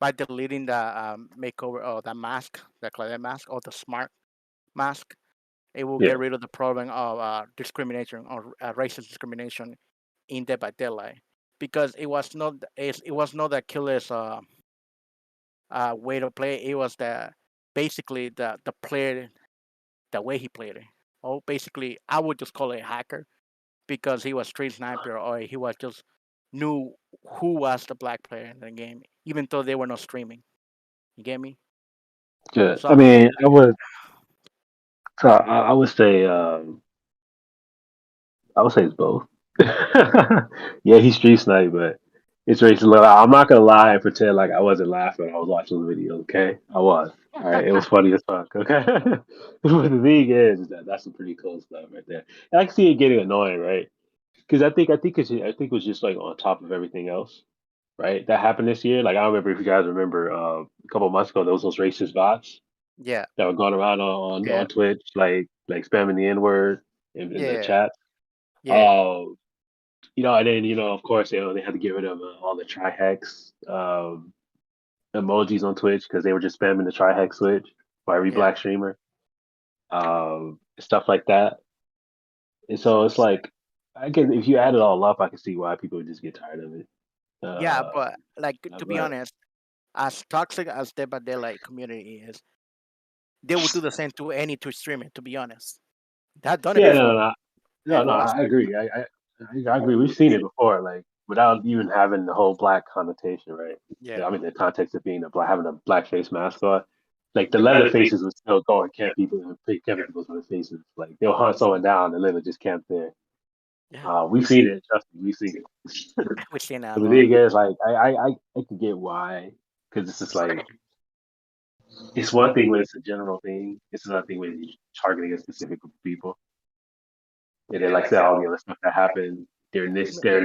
makeover or the mask, the Claret mask or the smart mask, it will Yeah. get rid of the problem of discrimination or racist discrimination in Dead by Daylight, because it was not the killer's way to play. It was basically the player, the way he played it. Oh, basically, I would just call it a hacker because he was street sniper or he was just knew who was the black player in the game, even though they were not streaming. You get me? Good. So I mean, I would. So I would say. I would say it's both. Yeah, he's street snipe, but it's racist. Look, I'm not gonna lie and pretend like I wasn't laughing when I was watching the video. Okay, I was. All right, it was funny as fuck. Okay, but the thing is that that's some pretty cool stuff right there. And I can see it getting annoying, right? Because I think it was just like on top of everything else, right? That happened this year. Like I don't remember if you guys remember a couple of months ago, there was those racist bots yeah, that were going around on yeah, Twitch, like spamming the N word in the yeah, chat. yeah, And then of course they had to get rid of all the trihex emojis on Twitch because they were just spamming the trihex switch for every yeah. black streamer, stuff like that. And so it's like, I guess if you add it all up, I can see why people would just get tired of it. Yeah, Uh, but like to be but honest, as toxic as Dead by Daylight community is, they would do the same to any Twitch streamer. To be honest, they had done it yeah, before, no, and was I agree. I agree. We've seen it before, like without even having the whole black connotation, right? yeah, Yeah, I mean, the context of being having a black face mask on, like the leather faces would still go and camp people and pick people's faces. Like they'll hunt someone down and literally just camp there. Yeah. We've seen it. Trust me, we've seen it. We've seen that a But the lot. thing is, like, I can get why, because it's just like it's one thing when it's a general thing. It's another thing when you're targeting a specific group of people. And then, like I said, all the other stuff that happened during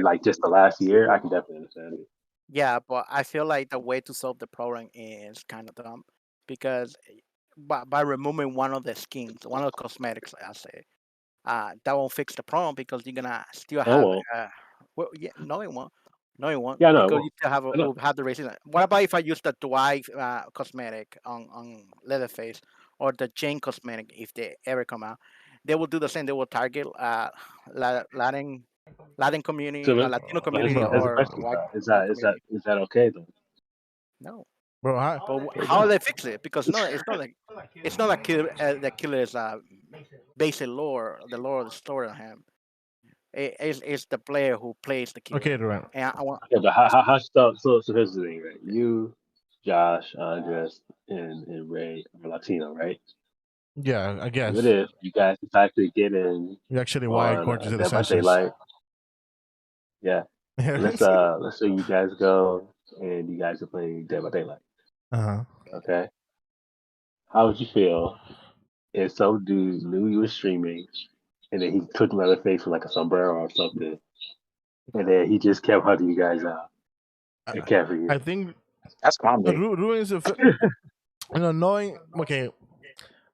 like just the last year, I can definitely understand it. Yeah, but I feel like the way to solve the problem is kind of dumb because by removing one of the skins, one of the cosmetics, I say, that won't fix the problem because you're gonna still have. Oh well, Well, yeah, no, it won't. No, it won't yeah, no, because well, you still have I know. will have the racism. What about if I use the Dwight cosmetic on Leatherface or the Jane cosmetic if they ever come out? They will do the same. They will target Latin community, So, Latino but here's community, the or question: white community. is that okay though? No, Bro, but how will they fix it? Because no, it's not like the killer is basic lore, the lore of the story on him. It's the player who plays the killer. okay, Duran. And I want Yeah, but so here's the thing, right? You, Josh, Andres, and Ray are Latino, right? Yeah, I guess. What if you guys decide to get in You're actually white on according to the Dead by census. Daylight? Yeah. Let's say you guys go and you guys are playing Dead by Daylight. Uh-huh. Okay. How would you feel if some dude knew you were streaming and then he took Leatherface with like a sombrero or something, and then he just kept hunting you guys out and capturing you? I think That's comedy. ruins of knowing. Okay,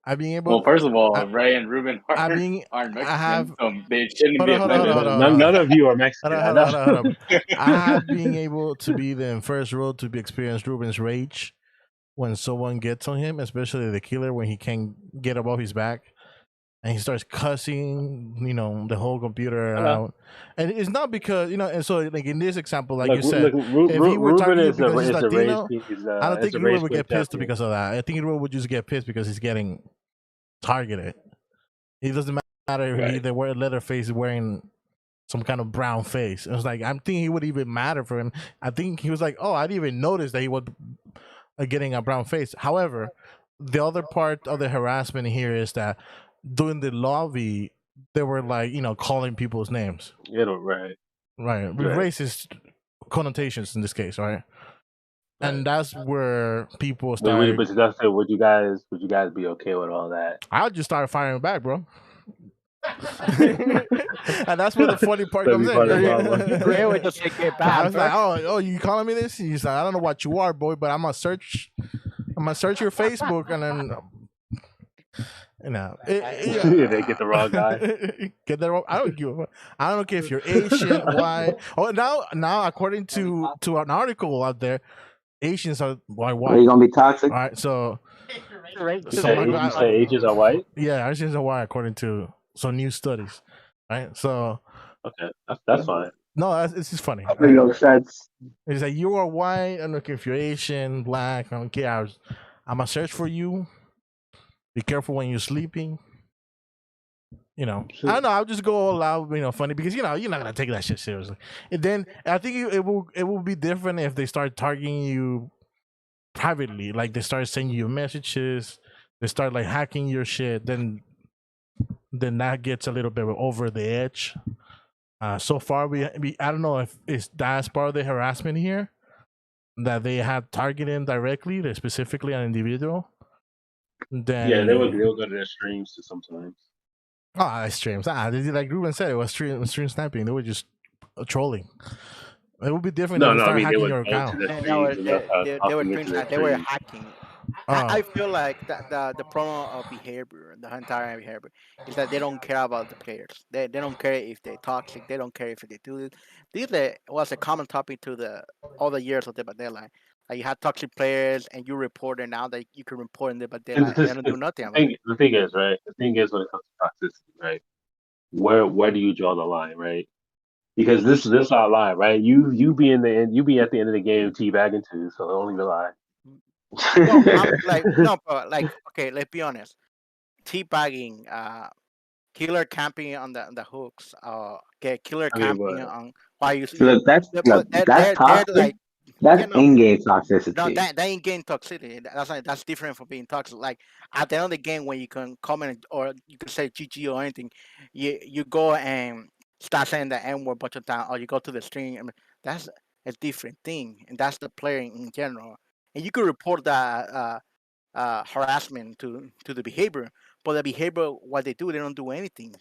I being able. Well, first of all, Ray and Ruben I being aren't I have. Mexican, so they shouldn't Hold be on, hold on, hold on, offended. hold on. None of you are Mexican. Hold on, hold on. I have being able to be the first role to be experience Ruben's rage when someone gets on him, especially the killer when he can't get above his back and he starts cussing, the whole computer out. And it's not because and so like in this example, like you said, if he were Ruben targeting you is because he's a rage. Latino, I don't think Is a Ruben rage would quit get pissed champion. because of that. I think Ruben would just get pissed because he's getting targeted. It doesn't matter if he either wear Leatherface is wearing some kind of brown face. It was like I'm thinking it would even matter for him. I think he was like, oh, I didn't even notice that he was getting a brown face. However, the other part of the harassment here is that during the lobby, they were like, calling people's names. Right. Right. With racist connotations in this case, right? And that's where people started. But that's it. Would you guys be okay with all that? I just started firing back, bro. And that's where the funny part comes in. Ray would just take it back. I was like, oh, you calling me this? He's like, I don't know what you are, boy, but I'm gonna search your Facebook and then they get the wrong guy. Get the wrong. I don't care if you're Asian, white. Oh, now according to an article out there, Asians are white. Are you gonna be toxic? All right, so you say Asians are white? Yeah, Asians are white according to some new studies. Right, so okay, that's fine. No, it's just funny. Makes no sense. It's like you are white. I don't care if you're Asian, black. I don't care. I'm gonna search for you. Be careful when you're sleeping. I don't know. I'll just go all out, funny because you're not gonna take that shit seriously. And then I think it will be different if they start targeting you privately, like they start sending you messages, they start like hacking your shit. Then that gets a little bit over the edge. So far, we I don't know if that's part of the harassment here that they had targeted directly, specifically an individual. Then they would go to their streams sometimes. Streams. Like Ruben said, it was stream sniping. They were just trolling. It would be different if they start hacking your account. They were hacking. I feel like the problem of behavior, the entire behavior, is that they don't care about the players. They don't care if they're toxic. They don't care if they do this. This was a common topic to all the years of the Deadline. Like you had toxic players, and you report it now that you can report them, but they don't do nothing about it. The thing is, right? The thing is, when it comes to toxicity, right? Where do you draw the line, right? Because this is our line, right? You be at the end of the game teabagging too, so don't even lie. Okay, let's be honest. Teabagging, killer camping on the hooks, killer camping on why you. Look, that's toxic. That's in-game toxicity. No, that in-game toxicity. That's different from being toxic. Like at the end of the game, when you can comment or you can say GG or anything, you go and start saying the N word a bunch of times, or you go to the stream. I mean, that's a different thing, and that's the player in general. And you could report that harassment to the behavior, but the behavior, what they do, they don't do anything.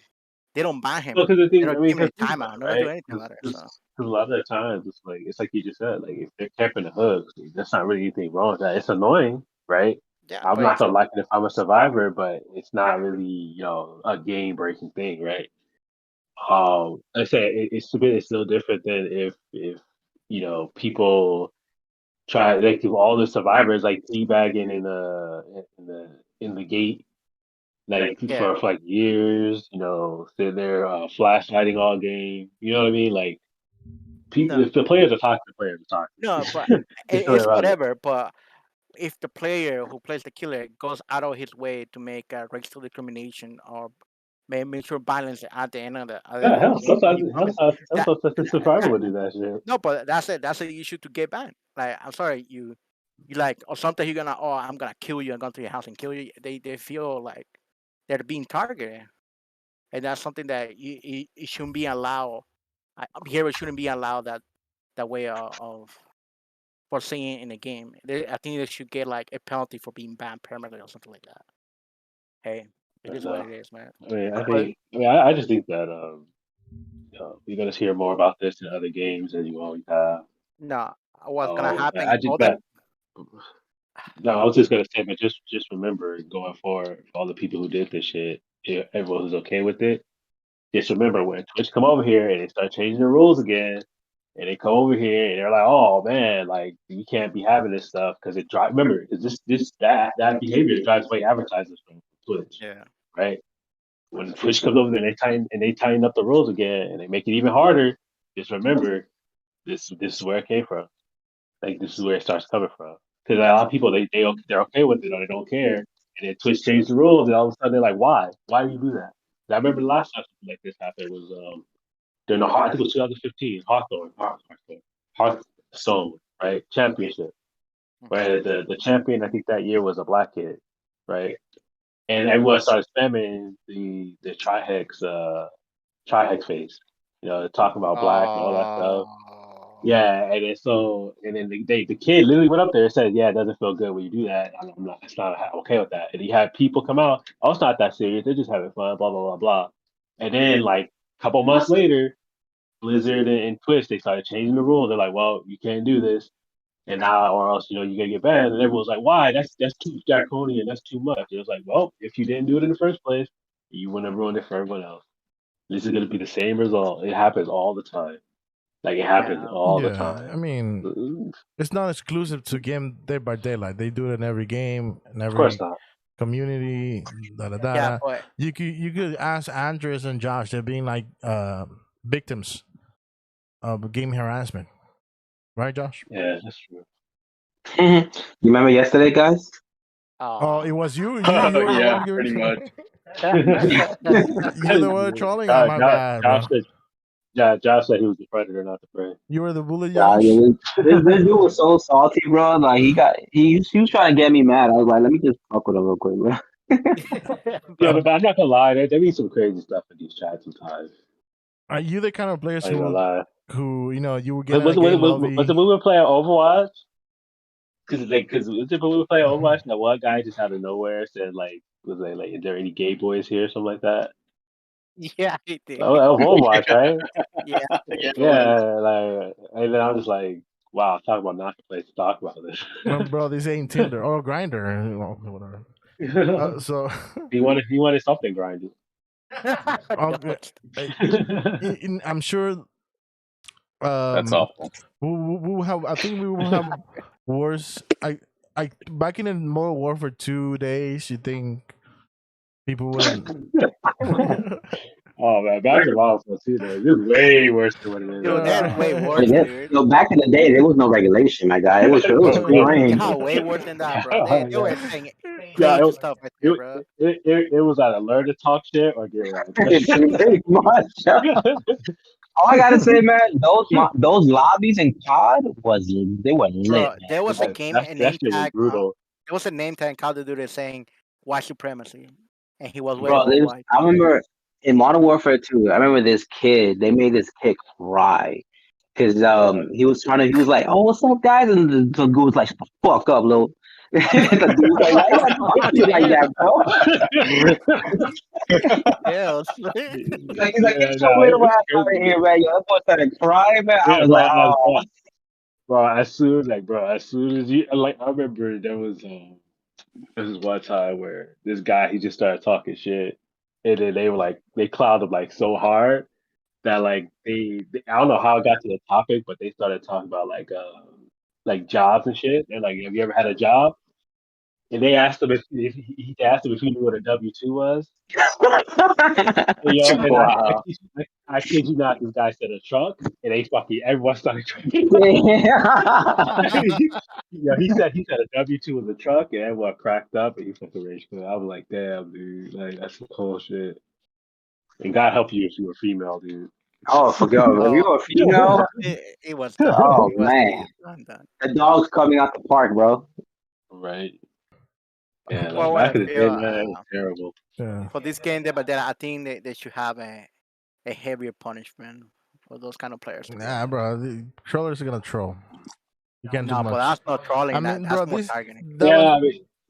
They don't ban him. Well, because the They thing, don't I mean, give him a because timeout. They don't right? do anything about it. So Because a lot of the times it's like you just said, like if they're camping the hooks, that's not really anything wrong with that. It's annoying, right? yeah, I'm but not gonna like it if I'm a survivor, but it's not really a game breaking thing, right? Like I said it's still different than if people try like do all the survivors like teabagging in the gate like yeah, for like years, sitting there flashlighting all game. You know what I mean? Like people, no, if the players are toxic, the players are no, toxic. but There's no way it's around it. whatever. But if the player who plays the killer goes out of his way to make racial discrimination or make sure violence at the end of Yeah, the hell, game, he promised that. sometimes the survivor would do that shit. No, but that's an issue to get banned. Like, I'm sorry, you like, or something you're gonna, oh, I'm gonna kill you and go to your house and kill you. They feel like they're being targeted, and that's something that it shouldn't be allowed. Behavior shouldn't be allowed that way of for saying in a game. I think they should get like a penalty for being banned permanently or something like that. Hey, it is what No, it is, man. But I just think that you're gonna hear more about this in other games than you always have. no, what's gonna I happen? I just All that. bet. No, I was just gonna say, but just remember going forward, all the people who did this shit, everyone who's okay with it. Just remember when Twitch come over here and they start changing the rules again, and they come over here and they're like, "Oh man, like you can't be having this stuff because it drives." Remember, because that behavior drives away advertisers from Twitch, Yeah. right? When Twitch comes over there and they tighten up the rules again and they make it even harder, just remember this is where it came from. Like this is where it starts coming from. Because a lot of people they're okay with it or they don't care, and then Twitch changed the rules, and all of a sudden they're like, "Why? Why do you do that?" I remember the last time something like this happened was during I think it was 2015 Hearthstone, right? Championship, right? The champion I think that year was a black kid, right? And everyone started spamming the Trihex face, talking about black and all that stuff. Oh. Yeah, and then the kid literally went up there and said, "Yeah, it doesn't feel good when you do that. I'm not, it's not okay with that." And he had people come out, "Oh, it's not that serious. They're just having fun." Blah blah blah blah. And then like a couple months later, Blizzard and Twitch they started changing the rules. They're like, "Well, you can't do this, and now or else you're gonna get banned." And everyone's like, "Why? That's too draconian. That's too much." It was like, "Well, if you didn't do it in the first place, you wouldn't have ruined it for everyone else. This is gonna be the same result. It happens all the time. Like it happens all the Yeah, I time." mean, it's not exclusive to Game Day by Daylight. They do it in every game, in Of course every not. community. Da da da. Yeah, Da. but You could ask Andres and Josh. They're being like victims of game harassment, right, Josh? Yeah, that's true. You remember yesterday, guys? Oh, it was you. You Oh were the yeah, one giving. pretty much. You're the one trolling. Oh my bad, Josh bro. said, Josh said he was the predator, not the prey. You were the bully, Yeah, Josh. this dude was so salty, bro. Like he was trying to get me mad. I was like, let me just fuck with him real quick, bro. Yeah, but I'm not gonna lie. There be some crazy stuff in these chats sometimes. Are you the kind of players I ain't gonna lie. who you would get in Was a game it lobby? when we were playing Overwatch? Because when we were playing Overwatch, and that one guy just out of nowhere said like, "Is there any gay boys here?" Something like that. yeah, he did. Overwatch, right? Yeah. Yeah, like, and then I was like, "Wow, talk about not the place to talk about this." Well, bro, this ain't Tinder or Grinder, whatever. So he wanted something grindy. okay, I'm sure. That's awful. We'll have. I think we will have wars. I back in the Modern Warfare 2 days. You think people wouldn't? Oh man, back in Wild for 2 days, this is way worse than what it is. Dude, that's way I worse, mean, dude. back in the day, there was no regulation, my guy. It was free reign. Yeah, way worse than that, bro. They were saying Yeah, crazy stuff right there, bro. it was either learn to talk shit or get right. Pretty much. All I gotta say, man, those lobbies in COD they were lit. Bro, Man. there was a game, a That name shit was tag. brutal. There was a name tag Call of Duty saying white supremacy, and he was way Bro, more white. I remember in Modern Warfare 2, I remember this kid. They made this kid cry because he was like, "Oh, what's up, guys?" And the dude was like, "Shut the fuck up, little." The dude was like, "Why you gotta talk to you like that, bro?" Yeah. Like, he's like, "Get your little ass out of here, man." Yo, that boy started crying, man. I was like, "Oh." Bro, as soon as you like, I remember there was one time where this guy he just started talking shit, and then they clowned him like so hard that like they I don't know how it got to the topic, but they started talking about like jobs and shit. They're like, "Have you ever had a job?" And they asked him if he asked him if he knew what a W-2 was. And Wow. I kid you not, this guy said a truck, and everyone started drinking. Yeah, he said a W-2 was a truck, and everyone cracked up, and he fucking rage quit. I was like, damn, dude, like that's some cool shit. And God help you if you were female, dude. Oh, forget it. If you were a female, it was done. oh man, the dog's coming out the park, bro. Right. Yeah, Well, back in the day, man, it was terrible. Yeah. For this game, but then I think they should have a heavier punishment for those kind of players. Nah, bro, the trollers are gonna troll. You can't do much. No, but that's not trolling. I mean, that's bro, more targeting. Yeah,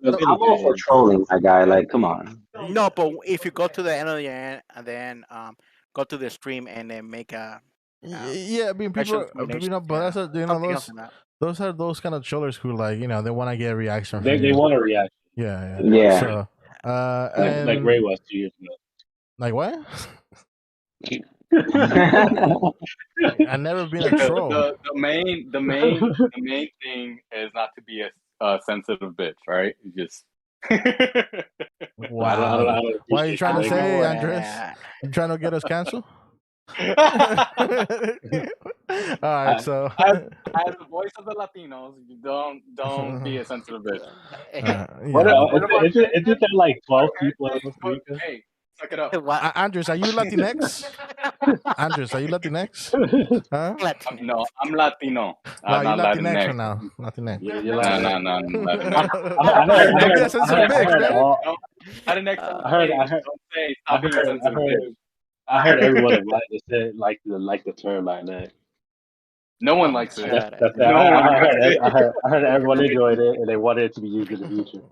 I'm all for trolling, my guy. Like, come on. No, but if you go to the end of the end and then go to the stream and then make a yeah, I mean, people, but that's those are those kind of trollers who like they want to get a reaction. They want a reaction. Yeah. So, like Ray was 2 years ago. Like what? I've never been a troll. The main thing is not to be a sensitive bitch, right? You just. Wow. What are you trying to say, Andres? You trying to get us canceled? All right, so as the voice of the Latinos, you don't be a sensitive bitch. Is it that like 12 people in Costa Rica? Hey, suck it up. Andres, are you Latinx? Andres, are you Latinx? Huh? No, I'm Latino. I'm not Latinx now. Latinx. No. I heard everyone in Latin said like the term Latinx. No one likes it. I heard everyone enjoyed it and they wanted it to be used in the future.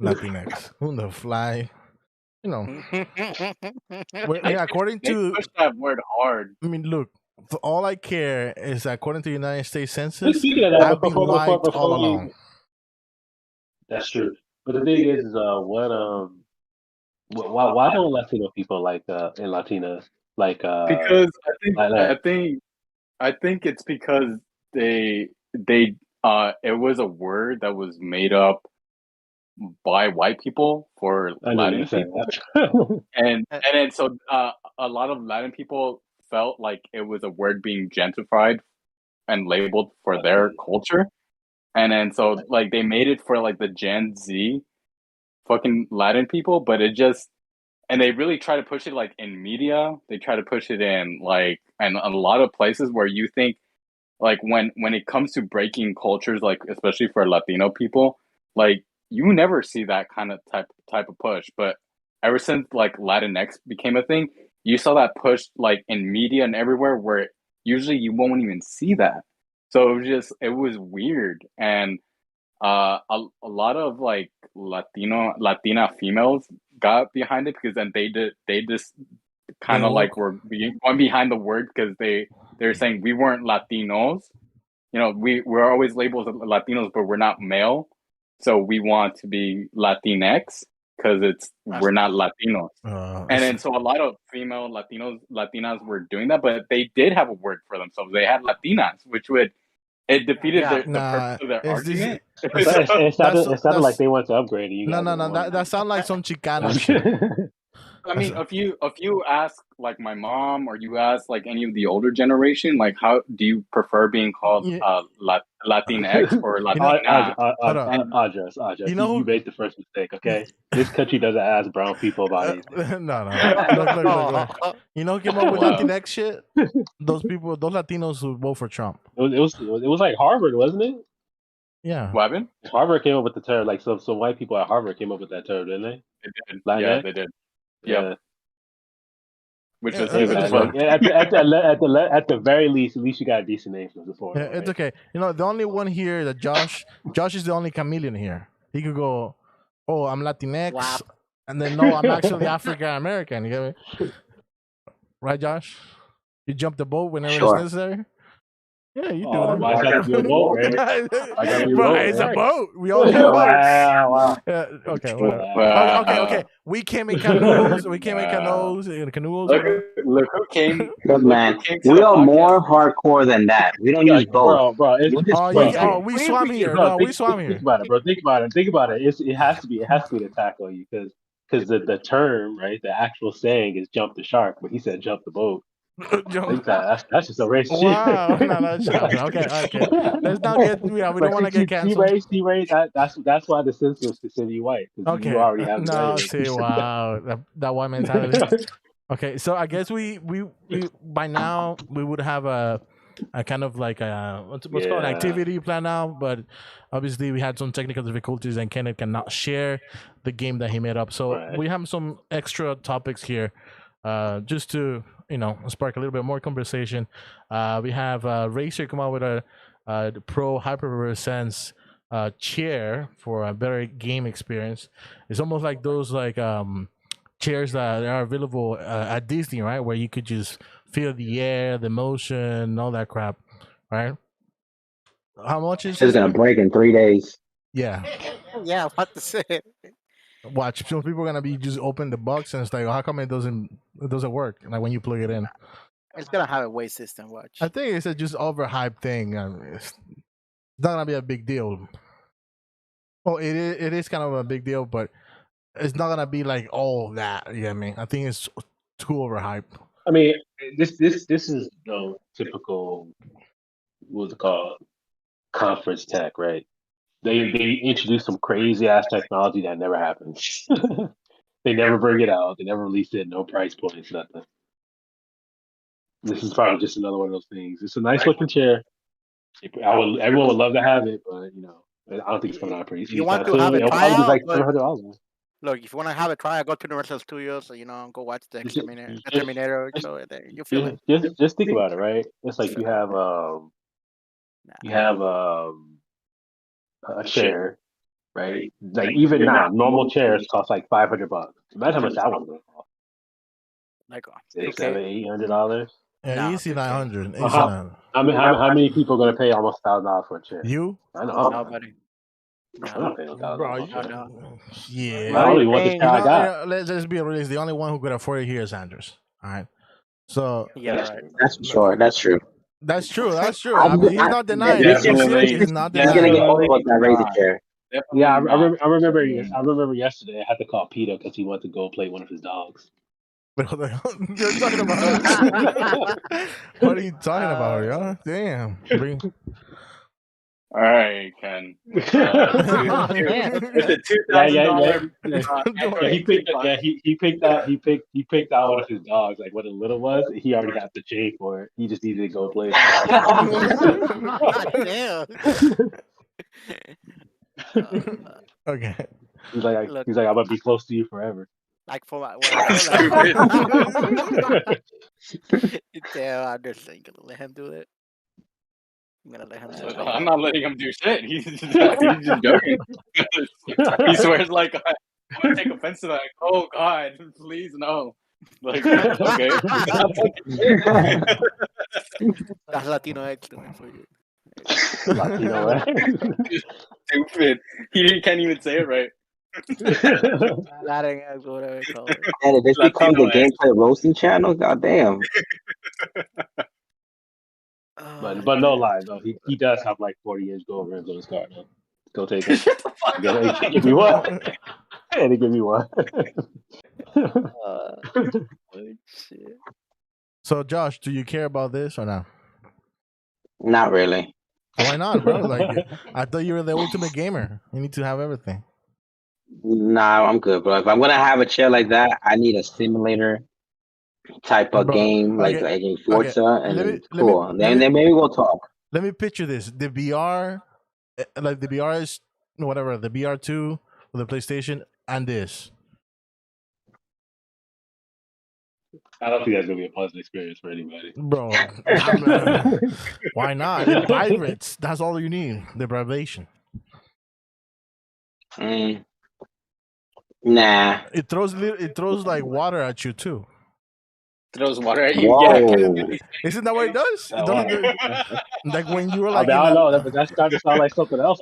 Latinx. On the fly. According to push that word hard. I mean, look, all I care is according to the United States Census, Speaking of that, I've been white all along. That's true. But the thing is, why don't Latino people like in Latina like? Because I think it's because they it was a word that was made up by white people for Latin people, and then so a lot of Latin people felt like it was a word being gentrified and labeled for their culture, and then so like they made it for like the Gen Z fucking Latin people, but it just and they really try to push it like in media. They try to push it in like and a lot of places where you think like when it comes to breaking cultures, like especially for Latino people, like you never see that kind of type of push. But ever since like Latinx became a thing, you saw that push like in media and everywhere where usually you won't even see that. So it was weird. And a lot of like Latina females got behind it because then they just kind of like were going behind the word because they're saying we weren't Latinos. We're always labeled as Latinos, but we're not male. So we want to be Latinx because we're not Latinos. And then so a lot of female Latinas were doing that, but they did have a word for themselves. They had Latinas, which it defeated the purpose of their argument. It sounded like they want to upgrade it. No. That sounds like some Chicano shit. I mean, if you ask like my mom or you ask like any of the older generation, like how do you prefer being called Latinx or Latina? Address. You made the first mistake, okay? This country doesn't ask brown people about it. No. Look. You know who came up with Latinx shit? Those Latinos who vote for Trump. It was like Harvard, wasn't it? Yeah. What happened? Harvard came up with the term. Like some white people at Harvard came up with that term, didn't they? They did. Latinx? They did. Yeah. Yep. Which Yeah, is Hey, even man, fun. like, at the very least, at least you got a decent name for the four. Yeah, it's okay. The only one here that Josh is the only chameleon here. He could go, oh, I'm Latinx, Wow. and then no, I'm actually African American. You get me? Right, Josh? You jump the boat whenever it's necessary. Yeah, you do that. Why is that a boat, right? Bro, it's a boat. We all have boats. Wow. Yeah, okay, Wow. whatever. Okay. We came in canoes. We came in canoes. Look who came. Look, man, we are more hardcore than that. We don't use both. Bro, We swam here. Bro, We swam here. Think about it, bro. Think about it. It has to be to tackle you because the term, right? The actual saying is jump the shark, but he said jump the boat. That's just a racist shit. Wow. No, okay. Let's not get. Yeah, we don't want to get canceled. T-Ray, that's why the censors consider you white. Okay. You already have wow. That white mentality. Okay, so I guess we by now we would have a kind of like a what's called an activity plan now, but obviously we had some technical difficulties and Kenneth cannot share the game that he made up. So we have some extra topics here, just to spark a little bit more conversation. We have Razer come out with a Pro Hyperverse Sense chair for a better game experience. It's almost like those chairs that are available at Disney, right? Where you could just feel the air, the motion, all that crap, right? How much is it's gonna break in 3 days? Yeah. Yeah, what to say? Watch. Some people are gonna be just open the box and it's like, how come it doesn't work? Like when you plug it in. It's gonna have a weight system. Watch. I think it's a just overhyped thing. It's not gonna be a big deal. Well, it is kind of a big deal, but it's not gonna be like all that. You know what I mean? I think it's too overhyped. I mean, this is typical. What's it called? Conference tech, right? They introduce some crazy ass technology that never happens. They never bring it out. They never release it. No price points, nothing. This is probably just another one of those things. It's a nice looking chair. Everyone would love to have it, but I don't think it's coming out pretty easy. You want to have it try out? Like $700. Look, if you want to have it try, go to Universal Studios. Go watch the Terminator show. You feel it. Just think about it, right? It's like you have a chair, right? Like even now, normal chairs cost like $500. Imagine how much that one's gonna cost. Like $600, $700, $800. Yeah, easy 900. How many people are gonna pay almost $1,000 for a chair? You? I know. Nobody. I'm not paying $1,000. No. Yeah. I don't even want the chair I got. Let's be realistic. The only one who could afford it here is Andrews. All right. So yeah, right. That's for sure. That's true. That's true. I mean, he's not denying it. He's not denying He's gonna get it. over that Razer chair. Yeah, I remember yesterday I had to call Peter because he wanted to go play one of his dogs. You're talking about what are you talking about, yo? Damn. All right, Ken. It's a $2,000. He picked out one of his dogs. Like what it little was, he already got the chain for it. He just needed to go play. Damn. Okay. He's like, I'm gonna be close to you forever. Like for my damn, I'm just gonna let him do it. I'm gonna let him do it. I'm not letting him do shit. He's just joking. He swears like I would take offense to that. Like, oh God, please no. Like okay. That's Latino excellent for you. Latino, right? Stupid. He can't even say it right. Latin X, whatever it's called. And if this becomes a gameplay roasting channel, goddamn. But no lie, though, he does have like 40-inch gold rims on his car. Though. Go take it. Give me one. And give me one. Shit. So, Josh, do you care about this or not? Not really. Why not, bro? Like, I thought you were the ultimate gamer. You need to have everything. Nah, I'm good, bro. If I'm gonna have a chair like that, I need a simulator type of game, like in Forza, and then cool. Then maybe we'll talk. Let me picture this: the VR like the VR is whatever the VR2 or the PlayStation and this. I don't think that's gonna be a positive experience for anybody, bro. Why not? It vibrates. That's all you need. The vibration. Nah. It throws like water at you too. Throws water at you. Whoa. Yeah. Isn't that what it does? It doesn't do, like when you were I like. mean, I don't know, but that's starting to sound like something else.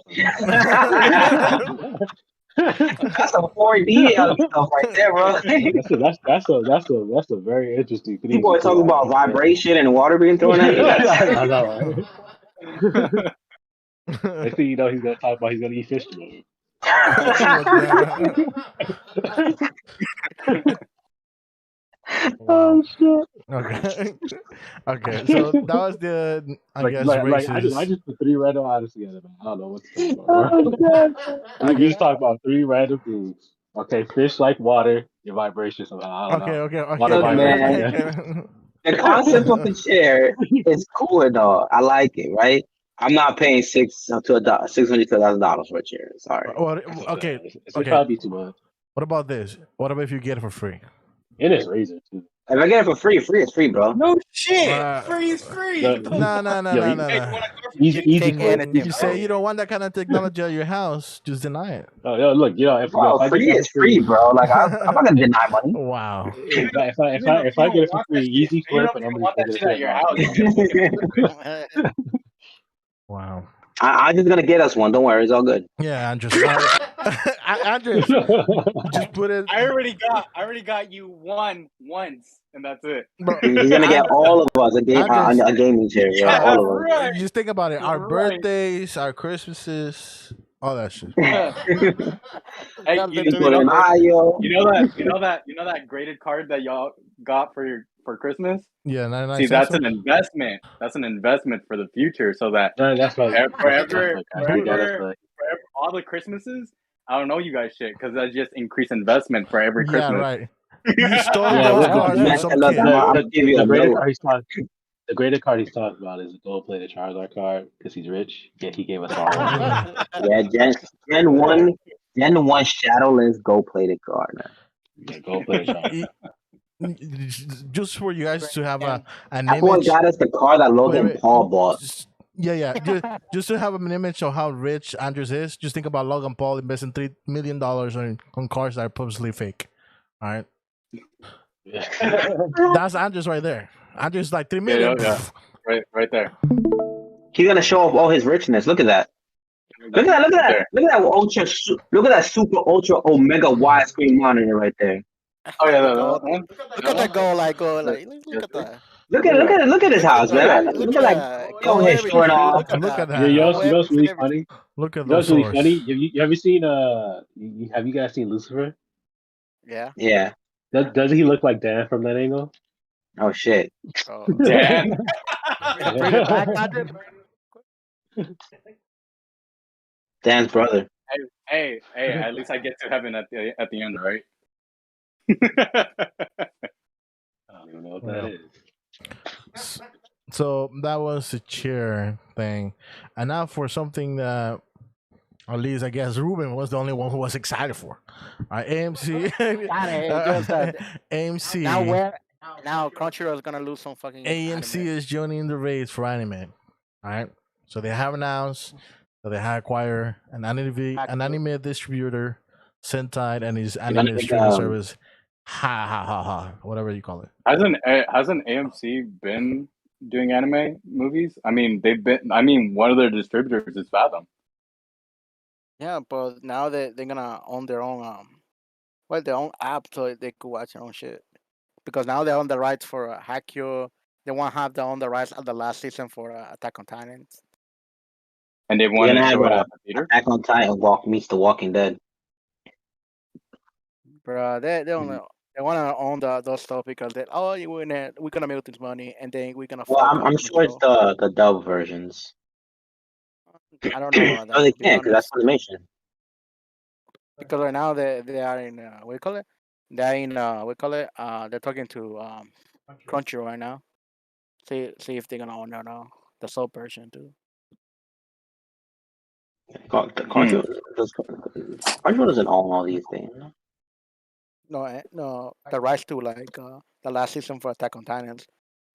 That's a 4D stuff right there, bro. That's a very interesting thing. People are talking about vibration and water being thrown at you. I know, right? Next thing you know, he's gonna eat fish tomorrow. Oh shit. Okay. Okay. So that was the I guess I just put 3 random items together, man. I don't know what to talk about. We just talk about 3 random things. Okay, fish like water, your vibration somehow. I don't know. Okay. Water Man. The concept of the chair is cool and all. I like it, right? I'm not paying $600 to $1,000 for a chair. Sorry. Okay. It's probably too much. What about this? What about if you get it for free? And it's Razer too. If I get it for free is free, bro. No shit. Free is free. No. Easy If you say you don't want that kind of technology at your house, just deny it. Oh, yo, look, if free is free, bro. Like I'm not gonna deny money. Wow. If I get it for free, easy flip, and I'm gonna that shit at your house. Wow. I'm just gonna get us one. Don't worry, it's all good. Yeah, Andres. Andres, just put it. I already got you one once, and that's it. Bro, He's gonna get all of us a gaming chair. Yeah, all of us. Right. Just think about it. Our birthdays, our Christmases, all that shit. Hey, you know that graded card that y'all got for Christmas? Yeah, 99 See, cents. that's an investment. That's an investment for the future, so that forever, all the Christmases. I don't know you guys shit because that's just increased investment for every Christmas. Yeah, right. You stole those cards from some kid. The graded card he's talking about is a gold-plated Charizard card because he's rich. Yet he gave us all one. Yeah, Gen 1 Shadowless gold-plated card. Yeah, gold-plated Charizard. Just for you guys to have an image. What got us the car that Logan Paul bought. Just to have an image of how rich Andres is. Just think about Logan Paul investing $3 million on cars that are purposely fake. All right. That's Andres right there. Andres like $3 million. Yeah. Right there. He's gonna show off all his richness. Look at that. Look at that super ultra omega widescreen monitor right there. Oh yeah, look at that goal like look at that. Look at his house, man. Look at that. Go ahead, showing off. Look at that. You know what's really funny? Look at what's really funny? Have you seen have you guys seen Lucifer? Yeah. Yeah. Doesn't he look like Dan from that angle? Oh shit. Oh, Dan. Dan's brother. Hey, at least I get to heaven at the end, right? I don't even know what that is. So that was the chair thing. And now for something that at least I guess Ruben was the only one who was excited for. AMC. AMC. Now Crunchyroll is gonna lose some fucking. AMC anime. is joining the race for anime. All right. So they have announced that they have acquired an anime distributor, Sentai, and his anime streaming service. Whatever you call it. Hasn't AMC been doing anime movies? I mean, one of their distributors is Fathom. Yeah, but now they're gonna own their own their own app so they could watch their own shit. Because now they own the rights for Haikyuu. They want to have the rights of the last season for Attack on Titan. And they want to show it at the theater. Attack on Titan meets The Walking Dead. Bro, they don't know. They want to own those stuff because we're gonna make this money and then we're gonna. Well, I'm sure it's the dub versions. I don't know. No, they can't because that's animation. Because right now they are in what do you call it? They're in they're talking to Crunchyroll right now. See if they're gonna own the sub version too. Crunchyroll doesn't own all these things. No, the rights to like the last season for Attack on Titans.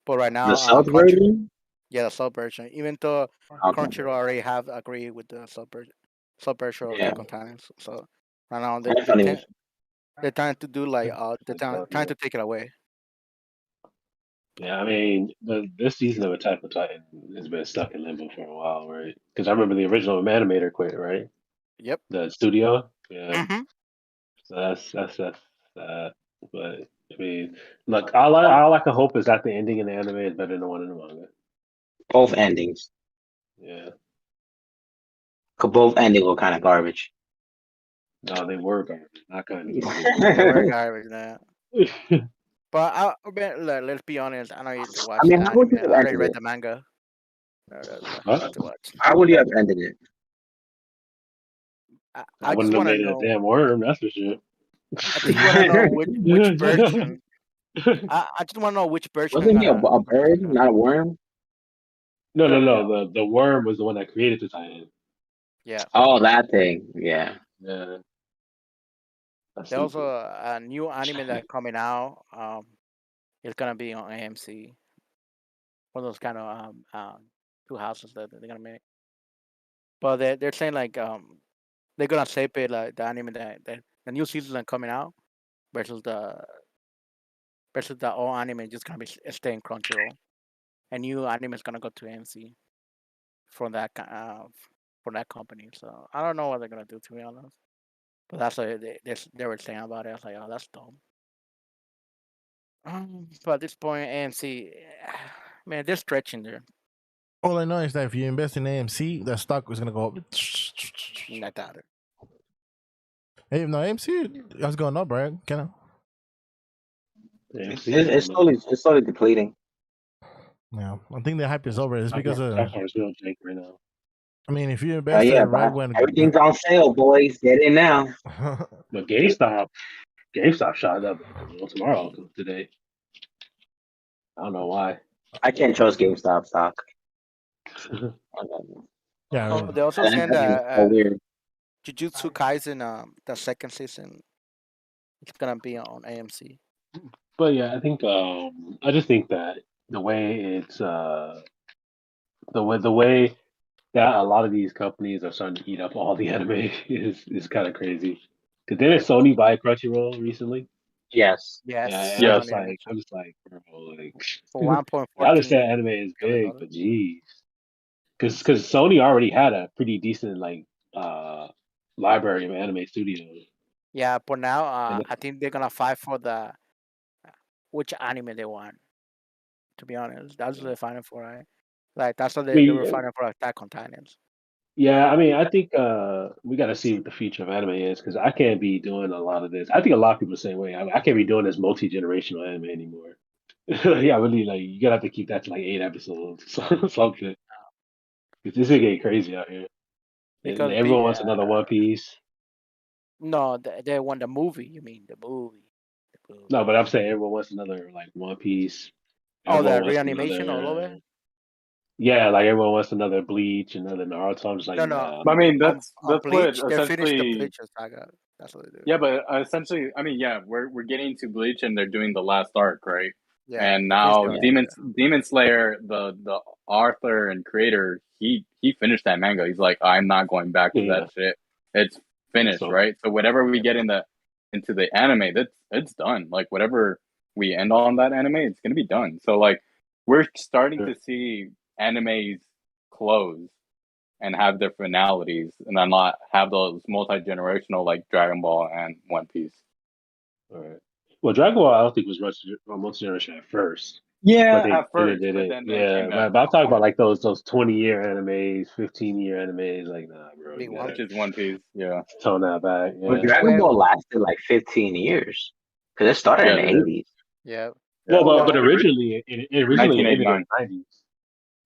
But right now, The sub version. Yeah, the sub version. Even though Crunchyroll already have agreed with the sub version of Attack on Titans, so right now they're trying to do like they're trying to take it away. Yeah, I mean, this season of Attack on Titan has been stuck in limbo for a while, right? Because I remember the original animator quit, right? Yep. The studio, yeah. Mm-hmm. So that's that. But I mean, look, all I can hope is that the ending in the anime is better than the one in the manga. Both endings. Yeah. Both endings were kind of garbage. No, they were garbage. Not kind of. They were garbage now. But let's be honest. I know you to watch. I mean, how would you have I already ended read it? the manga. What? To watch. How would you have ended it? I I just wouldn't have want to made it a know. damn worm, that's for sure. I just want to know which version. I just want to know which version. Wasn't he a bird, not a worm? No. The worm was the one that created the Titan. Yeah. Oh, that thing. Yeah. Yeah. That's There's stupid. also a new anime that's coming out. It's gonna be on AMC. One of those kind of two houses that they're gonna make. But they're saying like they're gonna separate like the anime that the new season coming out versus the old anime just gonna be staying Crunchyroll, and new anime is gonna go to AMC from that company. So I don't know what they're gonna do, to be honest. But that's what they were saying about it. I was like, oh, that's dumb. But at this point, AMC, man, they're stretching there. All I know is that if you invest in AMC, the stock is gonna go up. I doubt it. Hey, no, AMC has gone up, right? Kind of. It's slowly depleting. Yeah, I think the hype is over. It's because of. That's real jank right now. I mean, if you invest right when everything's on sale, boys, get in now. But GameStop shot up today. I don't know why. I can't trust GameStop stock. Yeah. They also saying that Jujutsu Kaisen, the second season, it's gonna be on AMC. But yeah, I think I just think that the way it's the way that a lot of these companies are starting to eat up all the anime is kind of crazy. Cause didn't Sony buy Crunchyroll recently? Yes. Yes. Yeah, I'm just like, bro, like for 1.4. I understand anime is big, but geez, because Sony already had a pretty decent like library of anime studios. Yeah, but now I think they're gonna fight for the which anime they want. To be honest, that's what they're fighting for, right? Like that's what they were fighting for Attack on Titans. Yeah, I mean, I think we got to see what the future of anime is because I can't be doing a lot of this. I think a lot of people the same way. I can't be doing this multi-generational anime anymore. Yeah, really, like you gotta have to keep that to like 8 episodes or something. Because this is getting crazy out here. Because everyone wants another One Piece. No, they want the movie. You mean the movie? No, but I'm saying everyone wants another like One Piece. Oh, the reanimation all over. Yeah, like everyone wants another Bleach, another Naruto. I'm just like, no. I mean, that's Bleach. What they finished the Bleach saga. That's what they do. Yeah, but essentially, I mean, yeah, we're getting to Bleach and they're doing the last arc, right? Yeah. And now Demon Slayer, the author and creator, he finished that manga. He's like, I'm not going back to that shit. It's finished, right? So whatever we get into the anime, it's done. Like whatever we end on that anime, it's gonna be done. So like we're starting to see animes close and have their finalities, and then not have those multi-generational like Dragon Ball and One Piece. All right. Well, Dragon Ball I don't think was multi-generation at first. Yeah, at first. But I'm talking about like those 20-year animes, 15-year animes. Like, nah, bro. Which is One Piece. Yeah. Tone that back. Yeah. But Dragon Ball lasted like 15 years because it started in the 80s. Yeah. Well, but originally it ended in the 90s.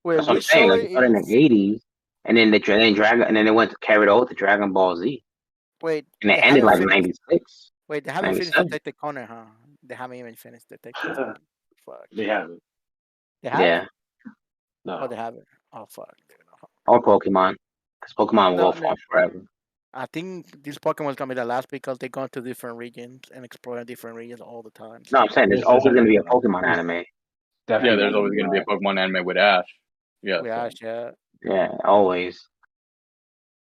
Wait, that's what I'm saying. Like, it started in the 80s, and then they went to carry it over to Dragon Ball Z. Wait, and it ended like 96. Wait, they haven't finished Detective Conan, huh? They haven't even finished Detective Conan. Fuck. They haven't. They haven't? Yeah. No. Oh, they haven't. Oh, fuck. Or Pokemon. Because Pokemon will No, go on forever. I think this Pokemon is gonna be the last because they go to different regions and explore different regions all the time. No, I'm saying there's always going to be a Pokemon anime. Yeah, there's always going to be a Pokemon anime with Ash. Yeah. Yeah. Yeah, always.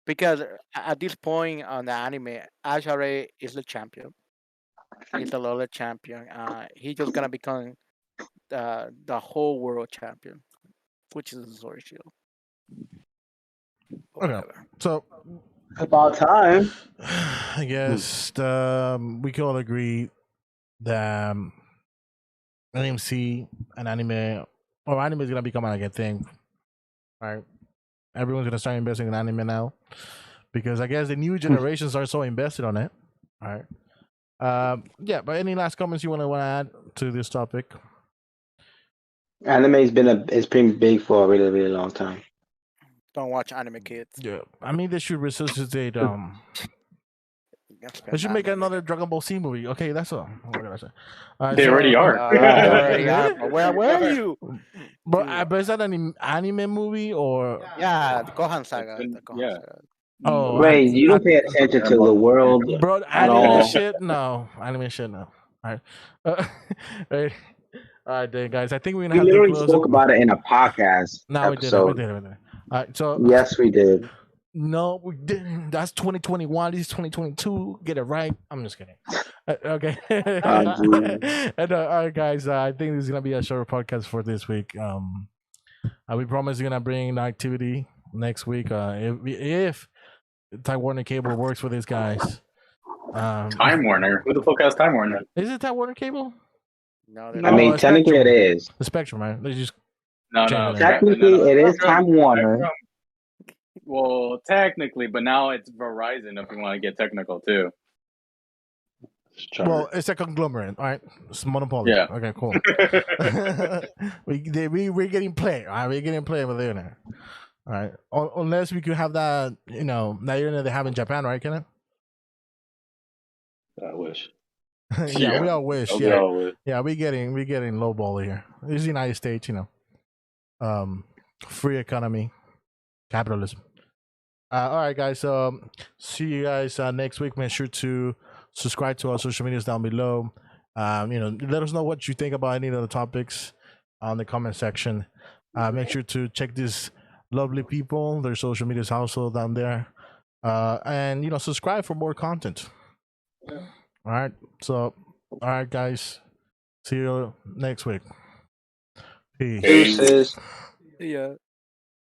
Because at this point on the anime, Ash already is the champion. He's the Lola champion. He's just gonna become the whole world champion, which is the Sword Shield. Okay, so about time. I guess we can all agree that AMC and anime or anime is gonna become like a thing, right? Everyone's gonna start investing in anime now because I guess the new generations are so invested on it. All right. Yeah, but any last comments you want to add to this topic? Anime's been big for a really, really long time. Don't watch anime, kids. Yeah, I mean they should resuscitate. They should make another Dragon Ball Z movie. Okay, that's all. What can I say? They already are. Where are you? But is that an anime movie or? Yeah, the Gohan Saga. Yeah. Oh, Wait, you don't pay attention to the world, bro. Anime shit, no. Anime shit, no. All right. Right. All right, then, guys. I think we're gonna have to literally close spoke about it in a podcast episode. We did. All right, so yes, we did. No, we didn't. That's 2021. This is 2022. Get it right. I'm just kidding. Okay. And all right, guys. I think this is gonna be a short podcast for this week. We promise we're gonna bring an activity next week. If Time Warner Cable works for these guys. Time Warner. Who the fuck has Time Warner? Is it Time Warner Cable? No, I mean, technically it is. The Spectrum, right? They just No. Technically, it is Time Warner. Well, technically, but now it's Verizon if you want to get technical too. Well, it's a conglomerate, all right? It's monopoly. Yeah. Okay, cool. we're getting play, all right? We're getting play over there. All right. Unless we could have that, that they have in Japan, right, Kenneth? I wish. Yeah, we all wish. We all wish. Yeah, we're getting low ball here. This is the United States, free economy, capitalism. All right, guys. See you guys next week. Make sure to subscribe to our social medias down below. Let us know what you think about any of the topics on the comment section. Make sure to check these lovely people, their social medias also down there, and subscribe for more content. Yeah. All right. So, all right, guys. See you next week. Peace. Deuces. Yeah.